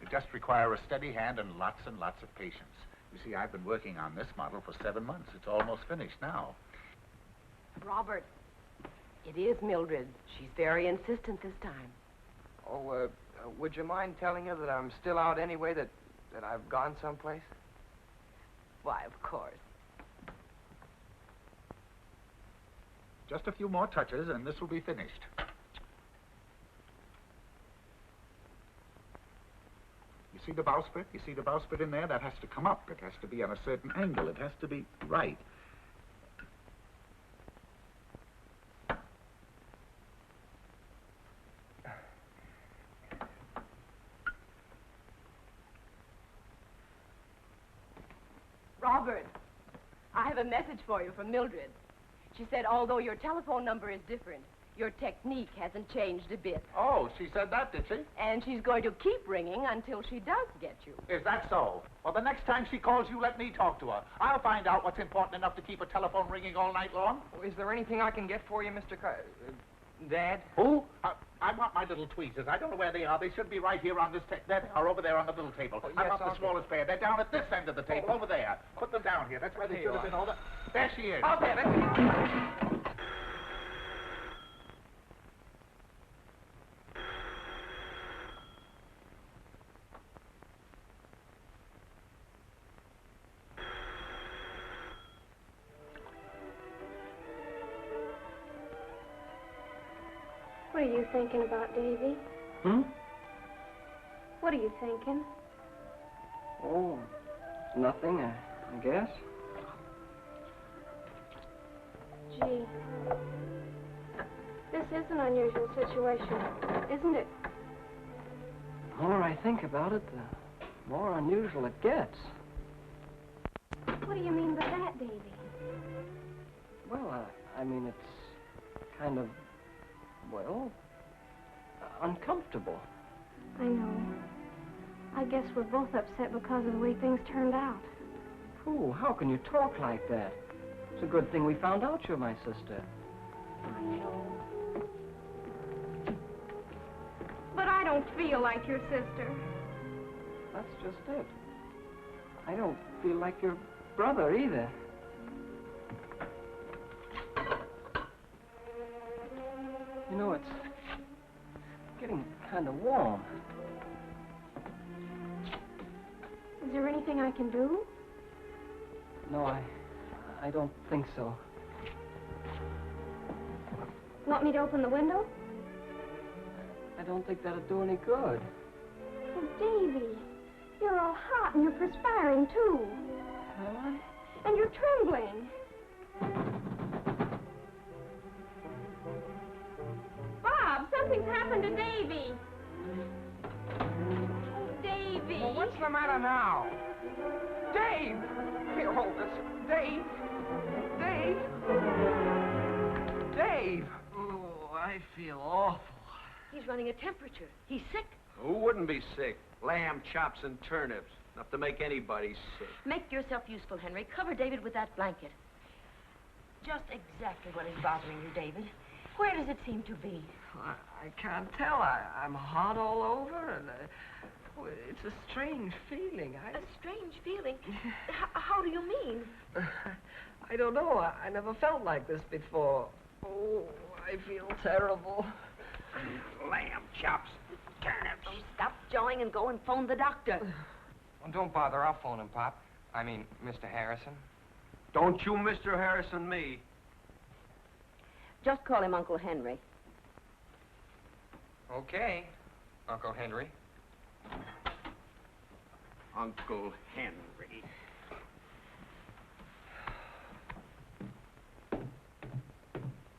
You just require a steady hand and lots of patience. You see, I've been working on this model for 7 months. It's almost finished now. Robert, it is Mildred. She's very insistent this time. Oh, would you mind telling her that I'm still out anyway, that I've gone someplace? Why, of course. Just a few more touches, and this will be finished. You see the bowsprit? You see the bowsprit in there? That has to come up. It has to be on a certain angle. It has to be right. Robert, I have a message for you from Mildred. She said although your telephone number is different, your technique hasn't changed a bit. Oh, she said that, did she? And she's going to keep ringing until she does get you. Is that so? Well, the next time she calls you, let me talk to her. I'll find out what's important enough to keep a telephone ringing all night long. Oh, is there anything I can get for you, Mr. Dad? Who? I want my little tweezers. I don't know where they are. They should be right here on this table. There they are, over there on the little table. Oh, I yes, want the smallest pair. They're down at this end of the table, over there. Put them down here. That's where they Here should you have been are. over. There she is. Okay, let's... What are you thinking about, Davy? What are you thinking? Oh, nothing, I guess. Gee, this is an unusual situation, isn't it? I think about it, the more unusual it gets. What do you mean by that, Davy? Well, I mean, it's kind of, well, uncomfortable. I know. I guess we're both upset because of the way things turned out. Pooh, how can you talk like that? It's a good thing we found out you're my sister. I know. But I don't feel like your sister. That's just it. I don't feel like your brother either. You know, it's getting kind of warm. Is there anything I can do? No, I don't think so. Want me to open the window? I don't think that'd do any good. Oh, Davy, you're all hot and you're perspiring, too. Am I? And you're trembling. Bob, something's happened to Davy. Oh, Davy. Well, what's the matter now? Dave! Here, hold this. Dave! Dave! Dave! Oh, I feel awful. He's running a temperature. He's sick. Who wouldn't be sick? Lamb chops and turnips. Enough to make anybody sick. Make yourself useful, Henry. Cover David with that blanket. Just exactly what is bothering you, David. Where does it seem to be? I can't tell. I'm hot all over, and it's a strange feeling. A strange feeling? How do you mean? I don't know. I never felt like this before. Oh, I feel terrible. Lamb chops, turnips. Oh, stop jawing and go and phone the doctor. Well, don't bother. I'll phone him, Pop. I mean, Mr. Harrison. Don't you Mr. Harrison me. Just call him Uncle Henry. Okay, Uncle Henry. Uncle Henry.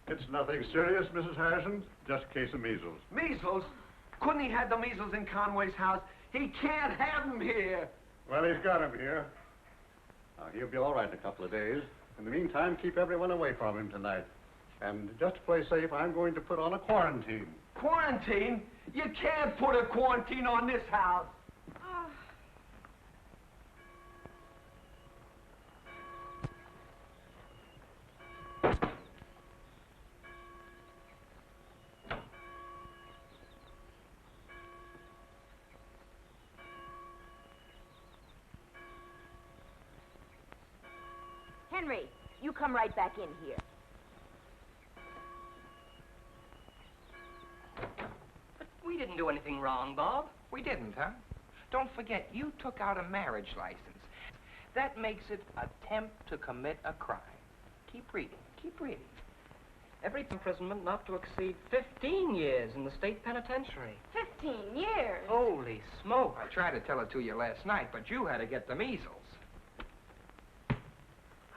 It's nothing serious, Mrs. Harrison. Just a case of measles. Measles? Couldn't he have the measles in Conway's house? He can't have them here. Well, he's got him here. Now, he'll be all right in a couple of days. In the meantime, keep everyone away from him tonight. And just to play safe, I'm going to put on a quarantine. Quarantine? You can't put a quarantine on this house. Henry, you come right back in here. But we didn't do anything wrong, Bob. We didn't, huh? Don't forget, you took out a marriage license. That makes it attempt to commit a crime. Keep reading. Keep reading. Every imprisonment not to exceed 15 years in the state penitentiary. 15 years? Holy smoke. I tried to tell it to you last night, but you had to get the measles.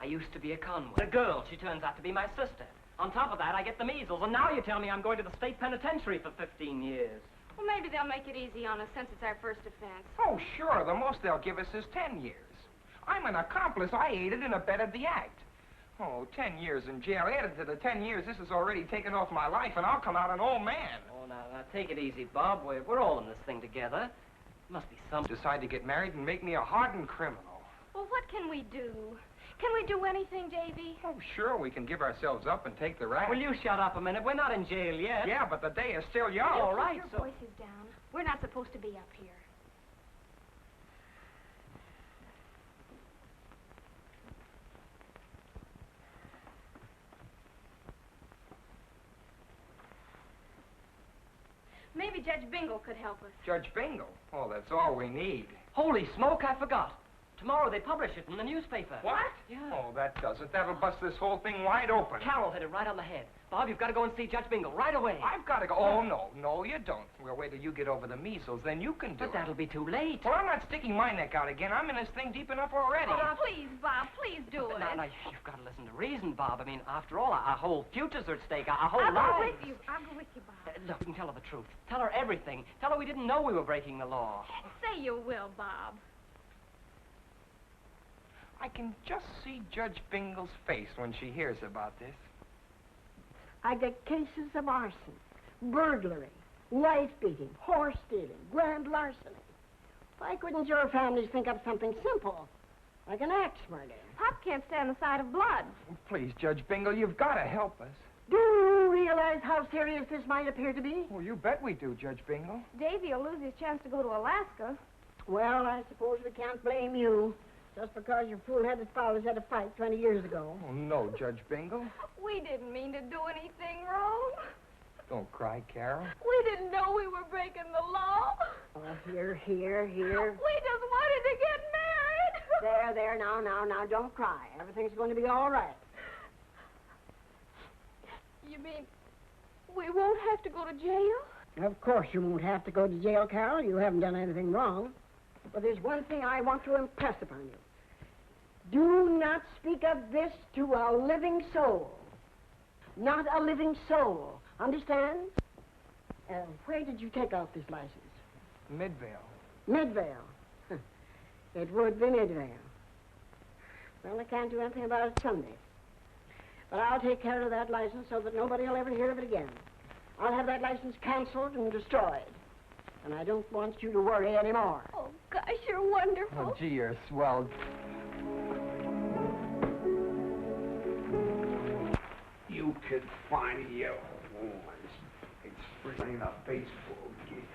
I used to be a Conway. The girl, she turns out to be my sister. On top of that, I get the measles, and now you tell me I'm going to the state penitentiary for 15 years. Well, maybe they'll make it easy on us since it's our first offense. Oh, sure. The most they'll give us is 10 years. I'm an accomplice. I aided and abetted the act. Oh, 10 years in jail. Added to the 10 years, this has already taken off my life, and I'll come out an old man. Oh, now, take it easy, Bob. We're all in this thing together. Must be some... Decide to get married and make me a hardened criminal. Well, what can we do? Can we do anything, Davy? Oh, sure, we can give ourselves up and take the rap. Will you shut up a minute? We're not in jail yet. Yeah, but the day is still young. All right, Keep your voices down. We're not supposed to be up here. Maybe Judge Bingle could help us. Judge Bingle? Oh, that's all we need. Holy smoke, I forgot. tomorrow they publish it in the newspaper. What? Yeah. Oh, that does it. That'll bust this whole thing wide open. Carol hit it right on the head. Bob, you've got to go and see Judge Bingle right away. I've got to go. Oh, no, you don't. We'll wait till you get over the measles, then you can do it. But that'll be too late. Well, I'm not sticking my neck out again. I'm in this thing deep enough already. Oh, please, Bob, please do it. Now, you've got to listen to reason, Bob. I mean, after all, our whole futures are at stake, our whole I'll lives. go with you. I'll go with you, Bob. Look, you can tell her the truth. Tell her everything. Tell her we didn't know we were breaking the law. Say you will, Bob. I can just see Judge Bingle's face when she hears about this. I get cases of arson, burglary, wife-beating, horse stealing, grand larceny. Why couldn't your families think up something simple, like an axe murder? Pop can't stand the sight of blood. Please, Judge Bingle, you've got to help us. Do you realize how serious this might appear to be? Well, you bet we do, Judge Bingle. Davy will lose his chance to go to Alaska. Well, I suppose we can't blame you, just because your fool-headed fathers had a fight 20 years ago. Oh, no, Judge Bingle. We didn't mean to do anything wrong. Don't cry, Carol. We didn't know we were breaking the law. Oh, here. We just wanted to get married. There, now, don't cry. Everything's going to be all right. You mean we won't have to go to jail? Of course you won't have to go to jail, Carol. You haven't done anything wrong. But there's one thing I want to impress upon you. Do not speak of this to a living soul. Not a living soul. Understand? Where did you take out this license? Midvale. Midvale. It would be Midvale. Well, I can't do anything about it Sunday. But I'll take care of that license so that nobody will ever hear of it again. I'll have that license canceled and destroyed. And I don't want you to worry anymore. Oh, gosh, you're wonderful. Oh, gee, you're swell. You can find your it's playing a baseball game.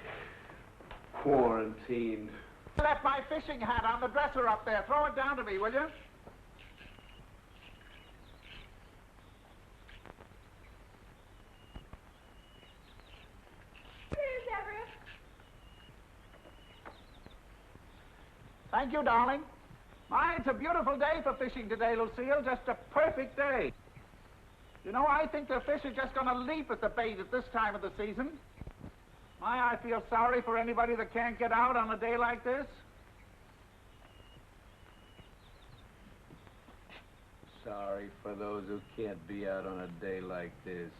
Quarantine. I left my fishing hat on the dresser up there. Throw it down to me, will you? Here's Everett. Thank you, darling. My, it's a beautiful day for fishing today, Lucille. Just a perfect day. You know, I think the fish are just going to leap at the bait at this time of the season. My, I feel sorry for anybody that can't get out on a day like this. Sorry for those who can't be out on a day like this.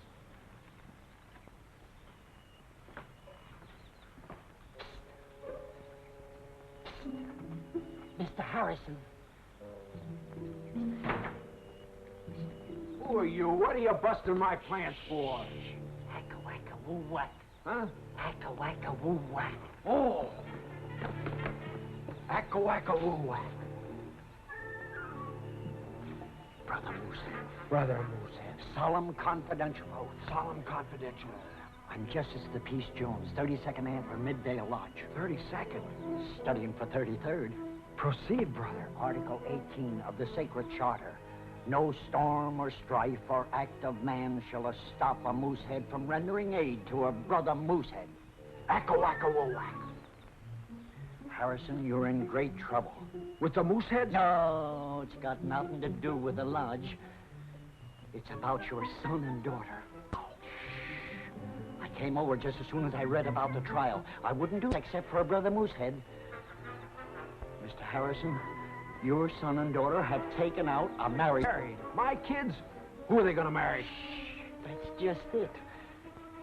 Mr. Harrison. Who are you? What are you busting my plants for? Acca-wacca-woo-whack. Huh? Acca-wacca-woo-whack. Oh! Acca-wacca-woo-whack. Brother Moosehead. Brother Moosehead. Solemn confidential oath. Solemn confidential. I'm Justice of the Peace Jones, 32nd Man for Midvale Lodge. 32nd? Studying for 33rd. Proceed, brother. Article 18 of the Sacred Charter. No storm or strife or act of man shall stop a moosehead from rendering aid to a brother moosehead. Acca-wacca-woo-whack. Harrison, you're in great trouble. With the moosehead? No, it's got nothing to do with the lodge. It's about your son and daughter. I came over just as soon as I read about the trial. I wouldn't do it except for a brother moosehead. Mr. Harrison, your son and daughter have taken out a marriage. Married? My kids? Who are they going to marry? That's just it.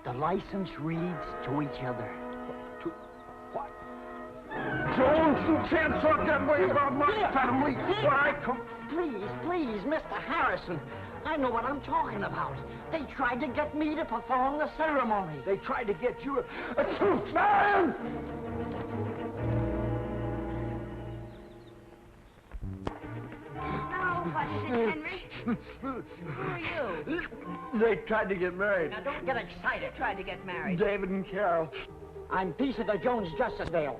The license reads to each other. To what? Jones, you can't talk that way about my family. Why, come... Please, Mr. Harrison. I know what I'm talking about. They tried to get me to perform the ceremony. They tried to get you a truth man! What is it, Henry? Who are you? They tried to get married. Now, don't get excited. Tried to get married. David and Carol. I'm Peace of the Jones Justiceville.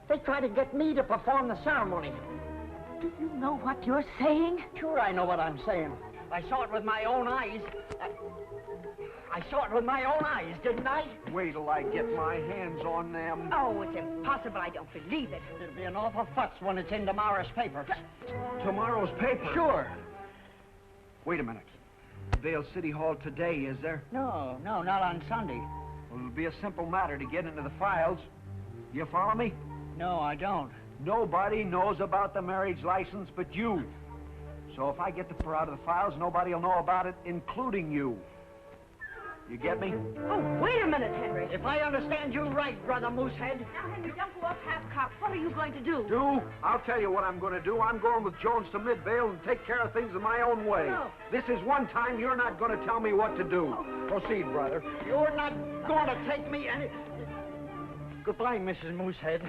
They tried to get me to perform the ceremony. Do you know what you're saying? Sure, I know what I'm saying. I saw it with my own eyes. I saw it with my own eyes, didn't I? Wait till I get my hands on them. Oh, it's impossible. I don't believe it. It'll be an awful futz when it's in tomorrow's paper. Tomorrow's paper? Sure. Wait a minute. Vale City Hall today, is there? No, not on Sunday. Well, it'll be a simple matter to get into the files. You follow me? No, I don't. Nobody knows about the marriage license but you. So if I get the paper out of the files, nobody will know about it, including you. You get me? Oh, wait a minute, Henry. If I understand you right, Brother Moosehead. Now, Henry, don't go up half-cocked. What are you going to do? I'll tell you what I'm going to do. I'm going with Jones to Midvale and take care of things in my own way. No. This is one time you're not going to tell me what to do. Proceed, brother. You're not going to take me any... Goodbye, Mrs. Moosehead.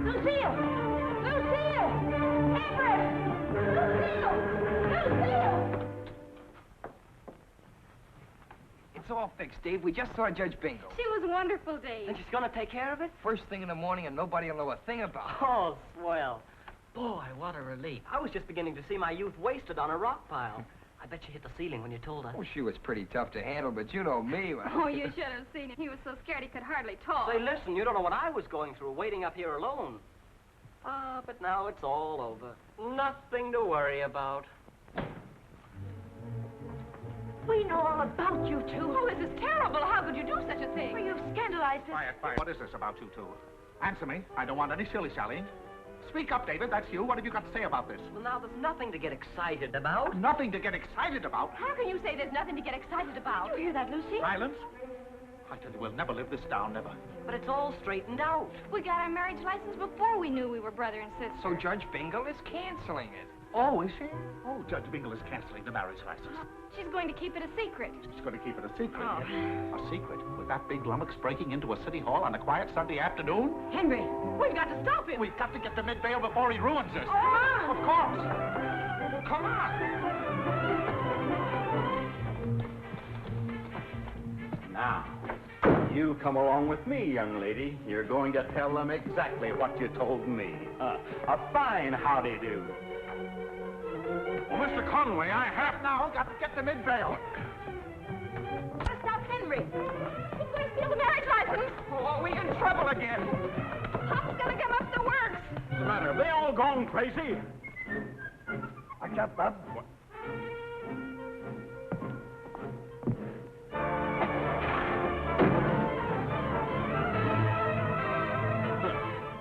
Lucille! Lucille! Everett! Lucille! Lucille! It's all fixed, Dave. We just saw Judge Bingle. She was wonderful, Dave. And she's gonna take care of it? First thing in the morning, and nobody will know a thing about it. Oh, swell. Boy, what a relief. I was just beginning to see my youth wasted on a rock pile. I bet she hit the ceiling when you told her. Oh, she was pretty tough to handle, but you know me. Oh, you should have seen him. He was so scared he could hardly talk. Say, listen, you don't know what I was going through, waiting up here alone. Ah, but now it's all over. Nothing to worry about. We know all about you two. Oh, this is terrible. How could you do such a thing? Well, you've scandalized us. Quiet. What is this about you two? Answer me. I don't want any shilly-shallying. Speak up, David. That's you. What have you got to say about this? Well, now, there's nothing to get excited about. Nothing to get excited about? How can you say there's nothing to get excited about? Did you hear that, Lucy? Silence. I tell you, we'll never live this down, never. But it's all straightened out. We got our marriage license before we knew we were brother and sister. So Judge Bingle is canceling it. Oh, is she? Oh, Judge Bingle is canceling the marriage license. She's going to keep it a secret. She's going to keep it a secret. Oh. A secret? With that big lummox breaking into a city hall on a quiet Sunday afternoon? Henry, we've got to stop him. We've got to get to Midvale before he ruins us. Come on. Of course. Come on. Now, you come along with me, young lady. You're going to tell them exactly what you told me. A fine howdy-do. Well, Mr. Conway, I have now got to get to Midvale. Stop Henry. He's going to steal the marriage license. Oh, are we in trouble again? Pop's going to come up the works. What's the matter? Have they all gone crazy? Watch out, Bub.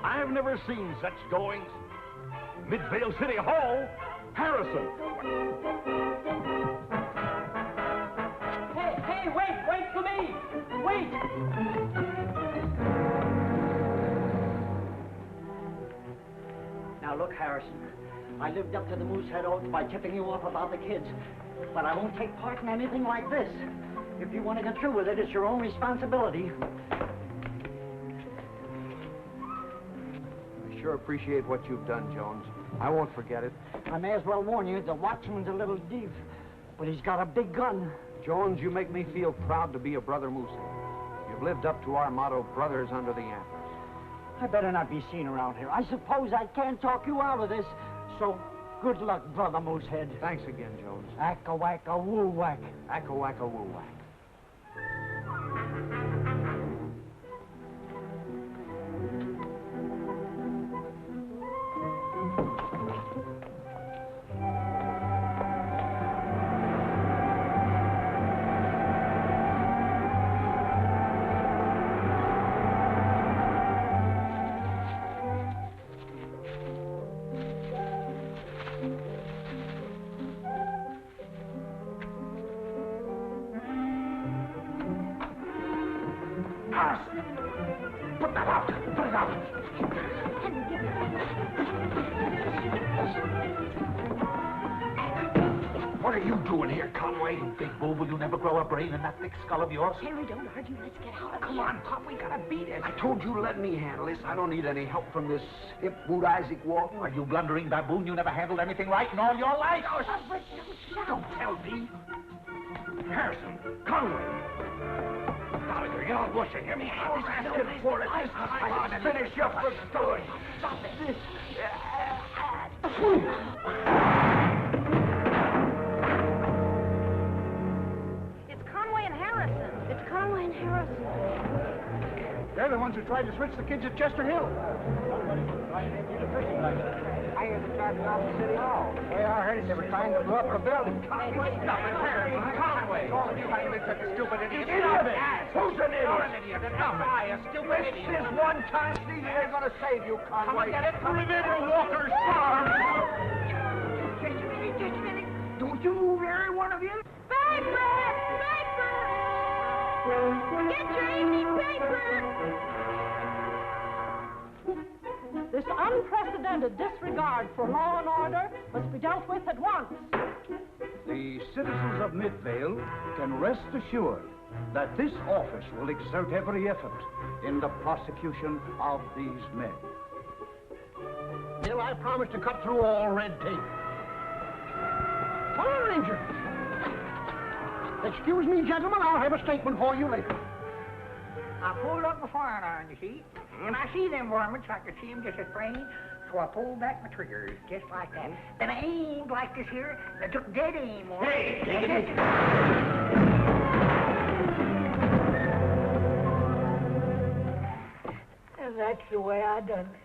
I've never seen such goings. Midvale City Hall, Harrison. Hey, wait for me! Wait! Now, look, Harrison. I lived up to the Moosehead oath by tipping you off about the kids. But I won't take part in anything like this. If you want to get through with it, it's your own responsibility. I sure appreciate what you've done, Jones. I won't forget it. I may as well warn you, the watchman's a little deep, but he's got a big gun. Jones, you make me feel proud to be a brother Moosehead. You've lived up to our motto, brothers under the antlers. I better not be seen around here. I suppose I can't talk you out of this, so good luck, Brother Moosehead. Thanks again, Jones. Acca-wacka-woo-whack. Acca-wacka-woo-whack. Put that out. Put it out. What are you doing here, Conway? You big bull, will you never grow a brain in that thick skull of yours? Henry, don't argue. Let's get out of Come here. on, Pop, we gotta beat it. I told you let me handle this. I don't need any help from this hip boot Isaac Walton. Are you blundering baboon? You never handled anything right in all your life. Everett, don't shout. Don't tell me. Harrison, Conway. Out of here. You're not blushing. I mean, I was asking for it. This time, finish up for good. Stop it. It's Conway and Harrison. It's Conway and Harrison. They're the ones who tried to switch the kids at Chester Hill. I heard them talking off the city hall. Well, I heard it. They were trying to blow up the building. Conway, stop it, Harrison. Conway. All of you haven't been such a stupid idiot. Stop it. Who's an idiot? You're an idiot. Stop it. I, a stupid idiot. This is one time. These ain't gonna save you, Conway. Come on, get it. Remember Walker's farm. Just a minute. Don't you move, every one of you. Paper! Paper! Get your evening paper! This unprecedented disregard for law and order must be dealt with at once. The citizens of Midvale can rest assured that this office will exert every effort in the prosecution of these men. Bill, I promise to cut through all red tape. Fire engine! Excuse me, gentlemen, I'll have a statement for you later. I pulled up my fire iron, you see. When I see them varmints, I could see them just as plain, so I pulled back my triggers, just like that. Then I aimed like this here, and I took dead aim on Hey, take it easy. And that's the way I done it.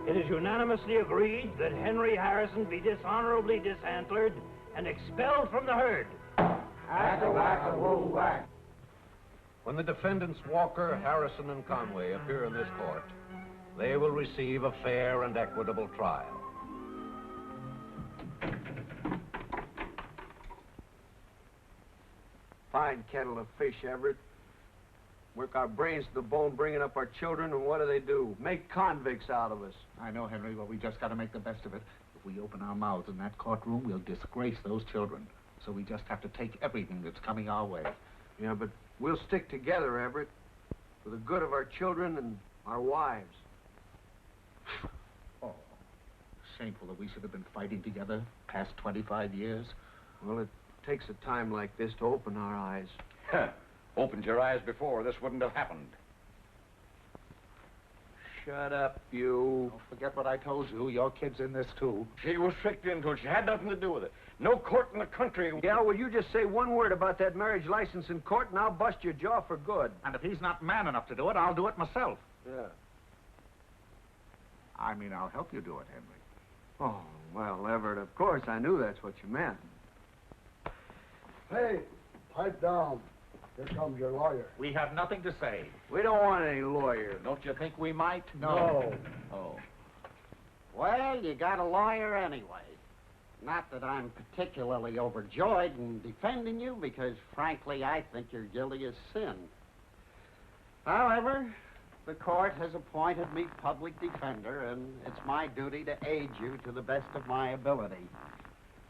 It is unanimously agreed that Henry Harrison be dishonorably disantlered and expelled from the herd. Whack-a-whack-a-woo-whack. When the defendants Walker, Harrison, and Conway appear in this court, they will receive a fair and equitable trial. Fine kettle of fish, Everett. Work our brains to the bone bringing up our children, and what do? Make convicts out of us. I know, Henry, but we just got to make the best of it. If we open our mouths in that courtroom, we'll disgrace those children. So we just have to take everything that's coming our way. Yeah, but we'll stick together, Everett, for the good of our children and our wives. Oh, shameful that we should have been fighting together past 25 years. Well, it takes a time like this to open our eyes. Opened your eyes before, this wouldn't have happened. Shut up, you. Don't forget what I told you. Your kid's in this, too. She was tricked into it. She had nothing to do with it. No court in the country. Yeah, well, you just say one word about that marriage license in court, and I'll bust your jaw for good. And if he's not man enough to do it, I'll do it myself. Yeah. I mean, I'll help you do it, Henry. Oh, well, Everett, of course, I knew that's what you meant. Hey, pipe down. Here comes your lawyer. We have nothing to say. We don't want any lawyer. Don't you think we might? No. Oh. Well, you got a lawyer anyway. Not that I'm particularly overjoyed in defending you, because, frankly, I think you're guilty as sin. However, the court has appointed me public defender, and it's my duty to aid you to the best of my ability.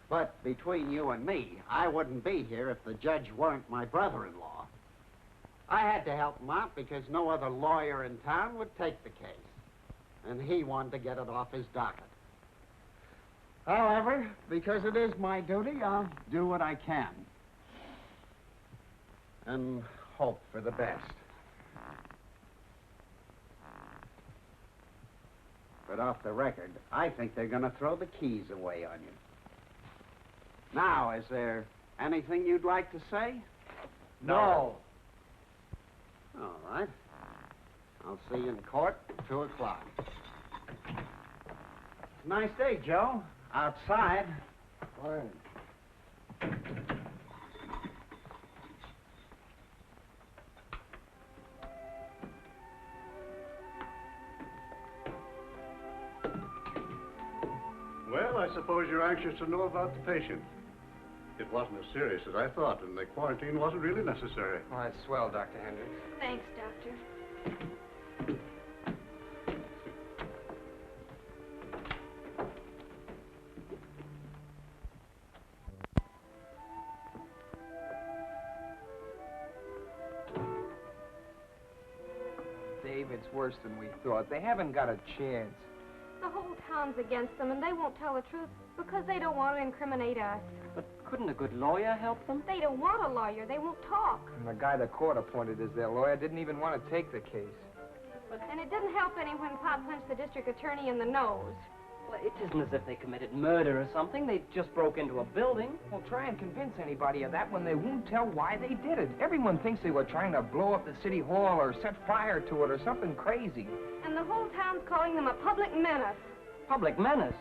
But between you and me, I wouldn't be here if the judge weren't my brother-in-law. I had to help him out because no other lawyer in town would take the case, and he wanted to get it off his docket. However, because it is my duty, I'll do what I can. And hope for the best. But off the record, I think they're going to throw the keys away on you. Now, is there anything you'd like to say? No. All right. I'll see you in court at 2 o'clock. Nice day, Joe. Outside. Fine. Well, I suppose you're anxious to know about the patient. It wasn't as serious as I thought, and the quarantine wasn't really necessary. Oh, that's swell, Dr. Hendricks. Thanks, Doctor. Dave, it's worse than we thought. They haven't got a chance. The whole town's against them, and they won't tell the truth because they don't want to incriminate us. But couldn't a good lawyer help them? They don't want a lawyer. They won't talk. And the guy the court appointed as their lawyer didn't even want to take the case. And it didn't help any when Pop punched the district attorney in the nose. Well, it isn't as if they committed murder or something. They just broke into a building. Well, try and convince anybody of that when they won't tell why they did it. Everyone thinks they were trying to blow up the city hall or set fire to it or something crazy. And the whole town's calling them a public menace. Public menace?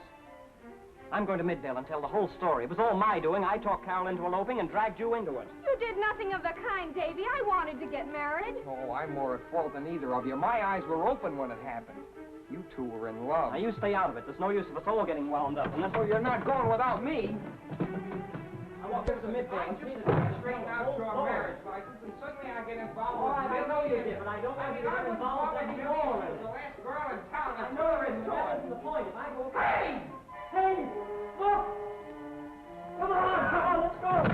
I'm going to Midvale and tell the whole story. It was all my doing. I talked Carol into eloping and dragged you into it. You did nothing of the kind, Davy. I wanted to get married. Oh, I'm more at fault than either of you. My eyes were open when it happened. You two were in love. Now, you stay out of it. There's no use of us all getting wound up. Oh, you're not going without me. I walked over to Midvale and see I straighten out your marriage license, and suddenly I get involved with I know you did, but I don't want you to get involved with any more. The last girl in town. I know there is. That isn't the point. If I go... Hey! Hey! Look! Come on, let's go!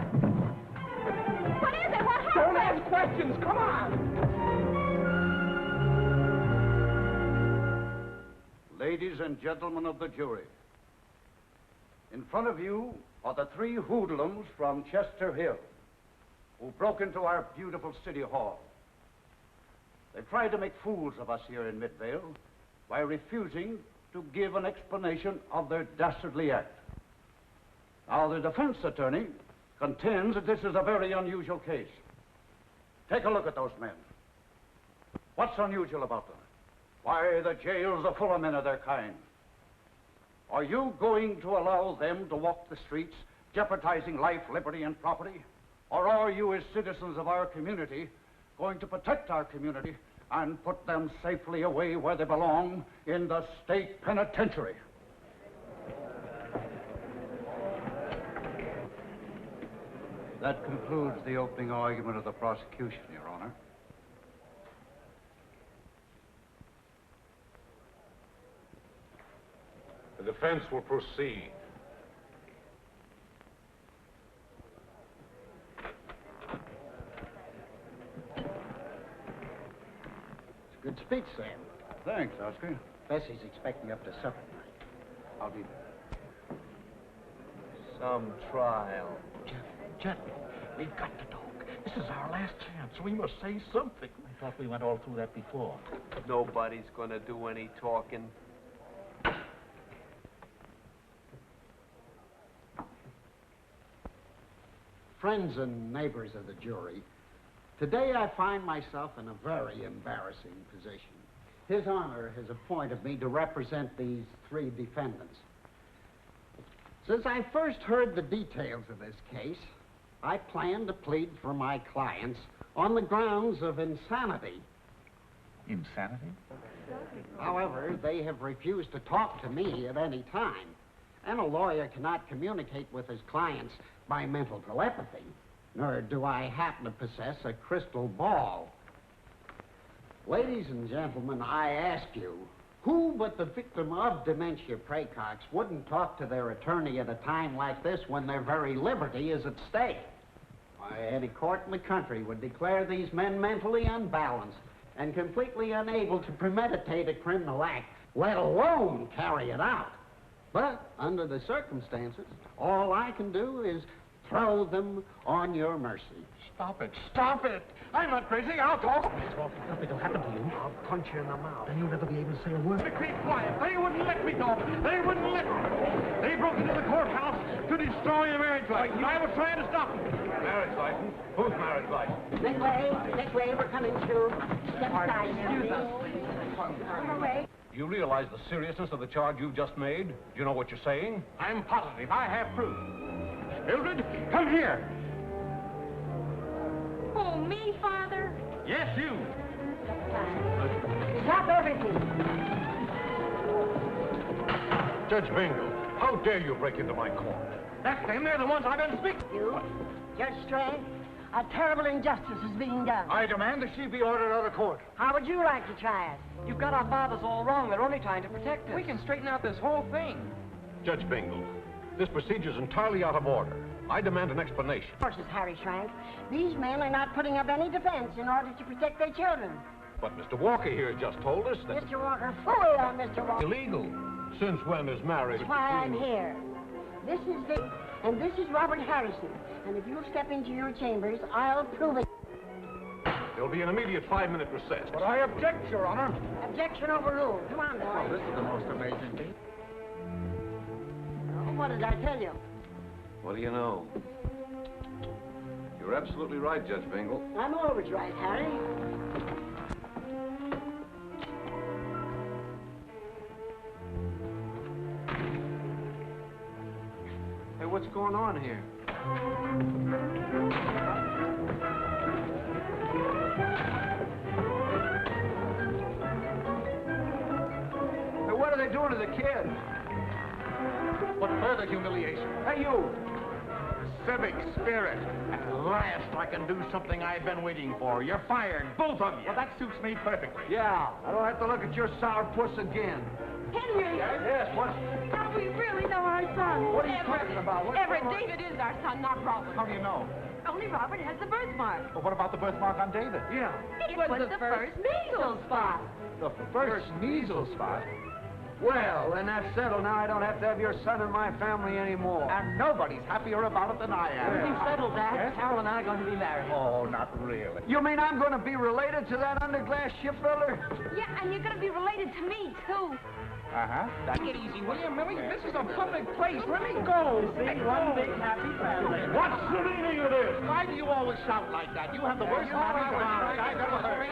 What is it? What happened? Don't ask questions. Come on! Ladies and gentlemen of the jury, in front of you are the three hoodlums from Chester Hill who broke into our beautiful city hall. They tried to make fools of us here in Midvale by refusing to give an explanation of their dastardly act. Now, the defense attorney contends that this is a very unusual case. Take a look at those men. What's unusual about them? Why, the jails are full of men of their kind. Are you going to allow them to walk the streets, jeopardizing life, liberty, and property? Or are you, as citizens of our community, going to protect our community and put them safely away where they belong, in the state penitentiary? That concludes the opening argument of the prosecution, Your Honor. The defense will proceed. It's a good speech, Sam. Thanks, Oscar. Bessie's expecting up to supper tonight. I'll be there. Some trial. Jeff, we've got to talk. This is our last chance. We must say something. I thought we went all through that before. Nobody's gonna do any talking. Friends and neighbors of the jury, today I find myself in a very embarrassing position. His Honor has appointed me to represent these three defendants. Since I first heard the details of this case, I plan to plead for my clients on the grounds of insanity. Insanity? However, they have refused to talk to me at any time, and a lawyer cannot communicate with his clients by mental telepathy, nor do I happen to possess a crystal ball. Ladies and gentlemen, I ask you, who but the victim of dementia praecox wouldn't talk to their attorney at a time like this when their very liberty is at stake? Why, any court in the country would declare these men mentally unbalanced and completely unable to premeditate a criminal act, let alone carry it out. But under the circumstances, all I can do is throw them on your mercy. Stop it. Stop it. I'm not crazy. I'll talk. Nothing will happen to you. I'll punch you in the mouth. And you'll never be able to say a word. Keep quiet. They wouldn't let me talk. They wouldn't let me. They broke into the courthouse to destroy a marriage license. I was trying to stop them. Marriage license? Whose marriage license? This way, we're coming through. Step aside, excuse us. Come away. You realize the seriousness of the charge you've just made? Do you know what you're saying? I'm positive. I have proof. Mildred, come here. Oh, me, Father? Yes, you. Stop everything. Judge Bingle, how dare you break into my court? That's them. They're the ones I've been speaking to. You, Judge Strang, a terrible injustice is being done. I demand that she be ordered out of court. How would you like to try it? You've got our fathers all wrong. They're only trying to protect us. We can straighten out this whole thing. Judge Bingle, this procedure's entirely out of order. I demand an explanation. Of course, Harry Schrank. These men are not putting up any defense in order to protect their children. But Mr. Walker here just told us that... Mr. Walker, fooey on Mr. Walker. Illegal. Since when is marriage? That's why I'm here. This is Vic, and this is Robert Harrison. And if you'll step into your chambers, I'll prove it. There'll be an immediate 5-minute recess. But I object, Your Honor. Objection overruled. Come on, boys. Oh, this is the most amazing thing. Oh, what did I tell you? What do you know? You're absolutely right, Judge Bingle. I'm always right, Harry. Hey, what's going on here? Hey, what are they doing to the kid? What further humiliation? Hey, you! Civic spirit. At last I can do something I've been waiting for. You're fired, both of you. Well, that suits me perfectly. Yeah, I don't have to look at your sourpuss again. Henry! Yes, what? Now we really know our son. What are you talking about? What's Everett, going on? David is our son, not Robert. How do you know? Only Robert has the birthmark. Well, what about the birthmark on David? Yeah. It was the first measles spot. The first measles spot? Well, then that's settled. Now I don't have to have your son in my family anymore. And nobody's happier about it than I am. We've settled that. Yes? Carol and I are going to be married. Oh, not really. You mean I'm going to be related to that underglass shipbuilder? Yeah, and you're going to be related to me, too. Uh-huh. Take it easy, will you, Millie? This is a public place. Let me go. See, one big happy family. What's the meaning of this? Why do you always shout like that? You have the worst manners I've ever heard.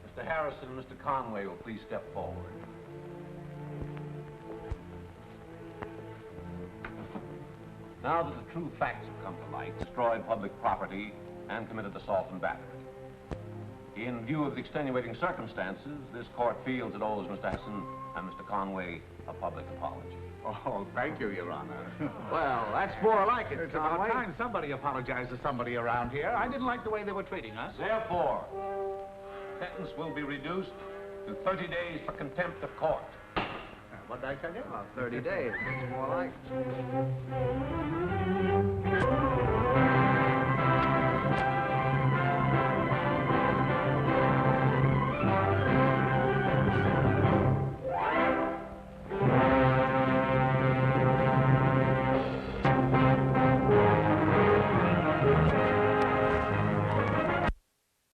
Mr. Harrison and Mr. Conway will please step forward. Now that the true facts have come to light, destroyed public property and committed assault and battery. In view of the extenuating circumstances, this court feels it owes Mr. Harrison and Mr. Conway a public apology. Oh, thank you, Your Honor. Well, that's more like it, It's about Conway. time somebody apologized to somebody around here. I didn't like the way they were treating us. Therefore, sentence will be reduced to 30 days for contempt of court. What did I tell you? About 30 days. It's more like it.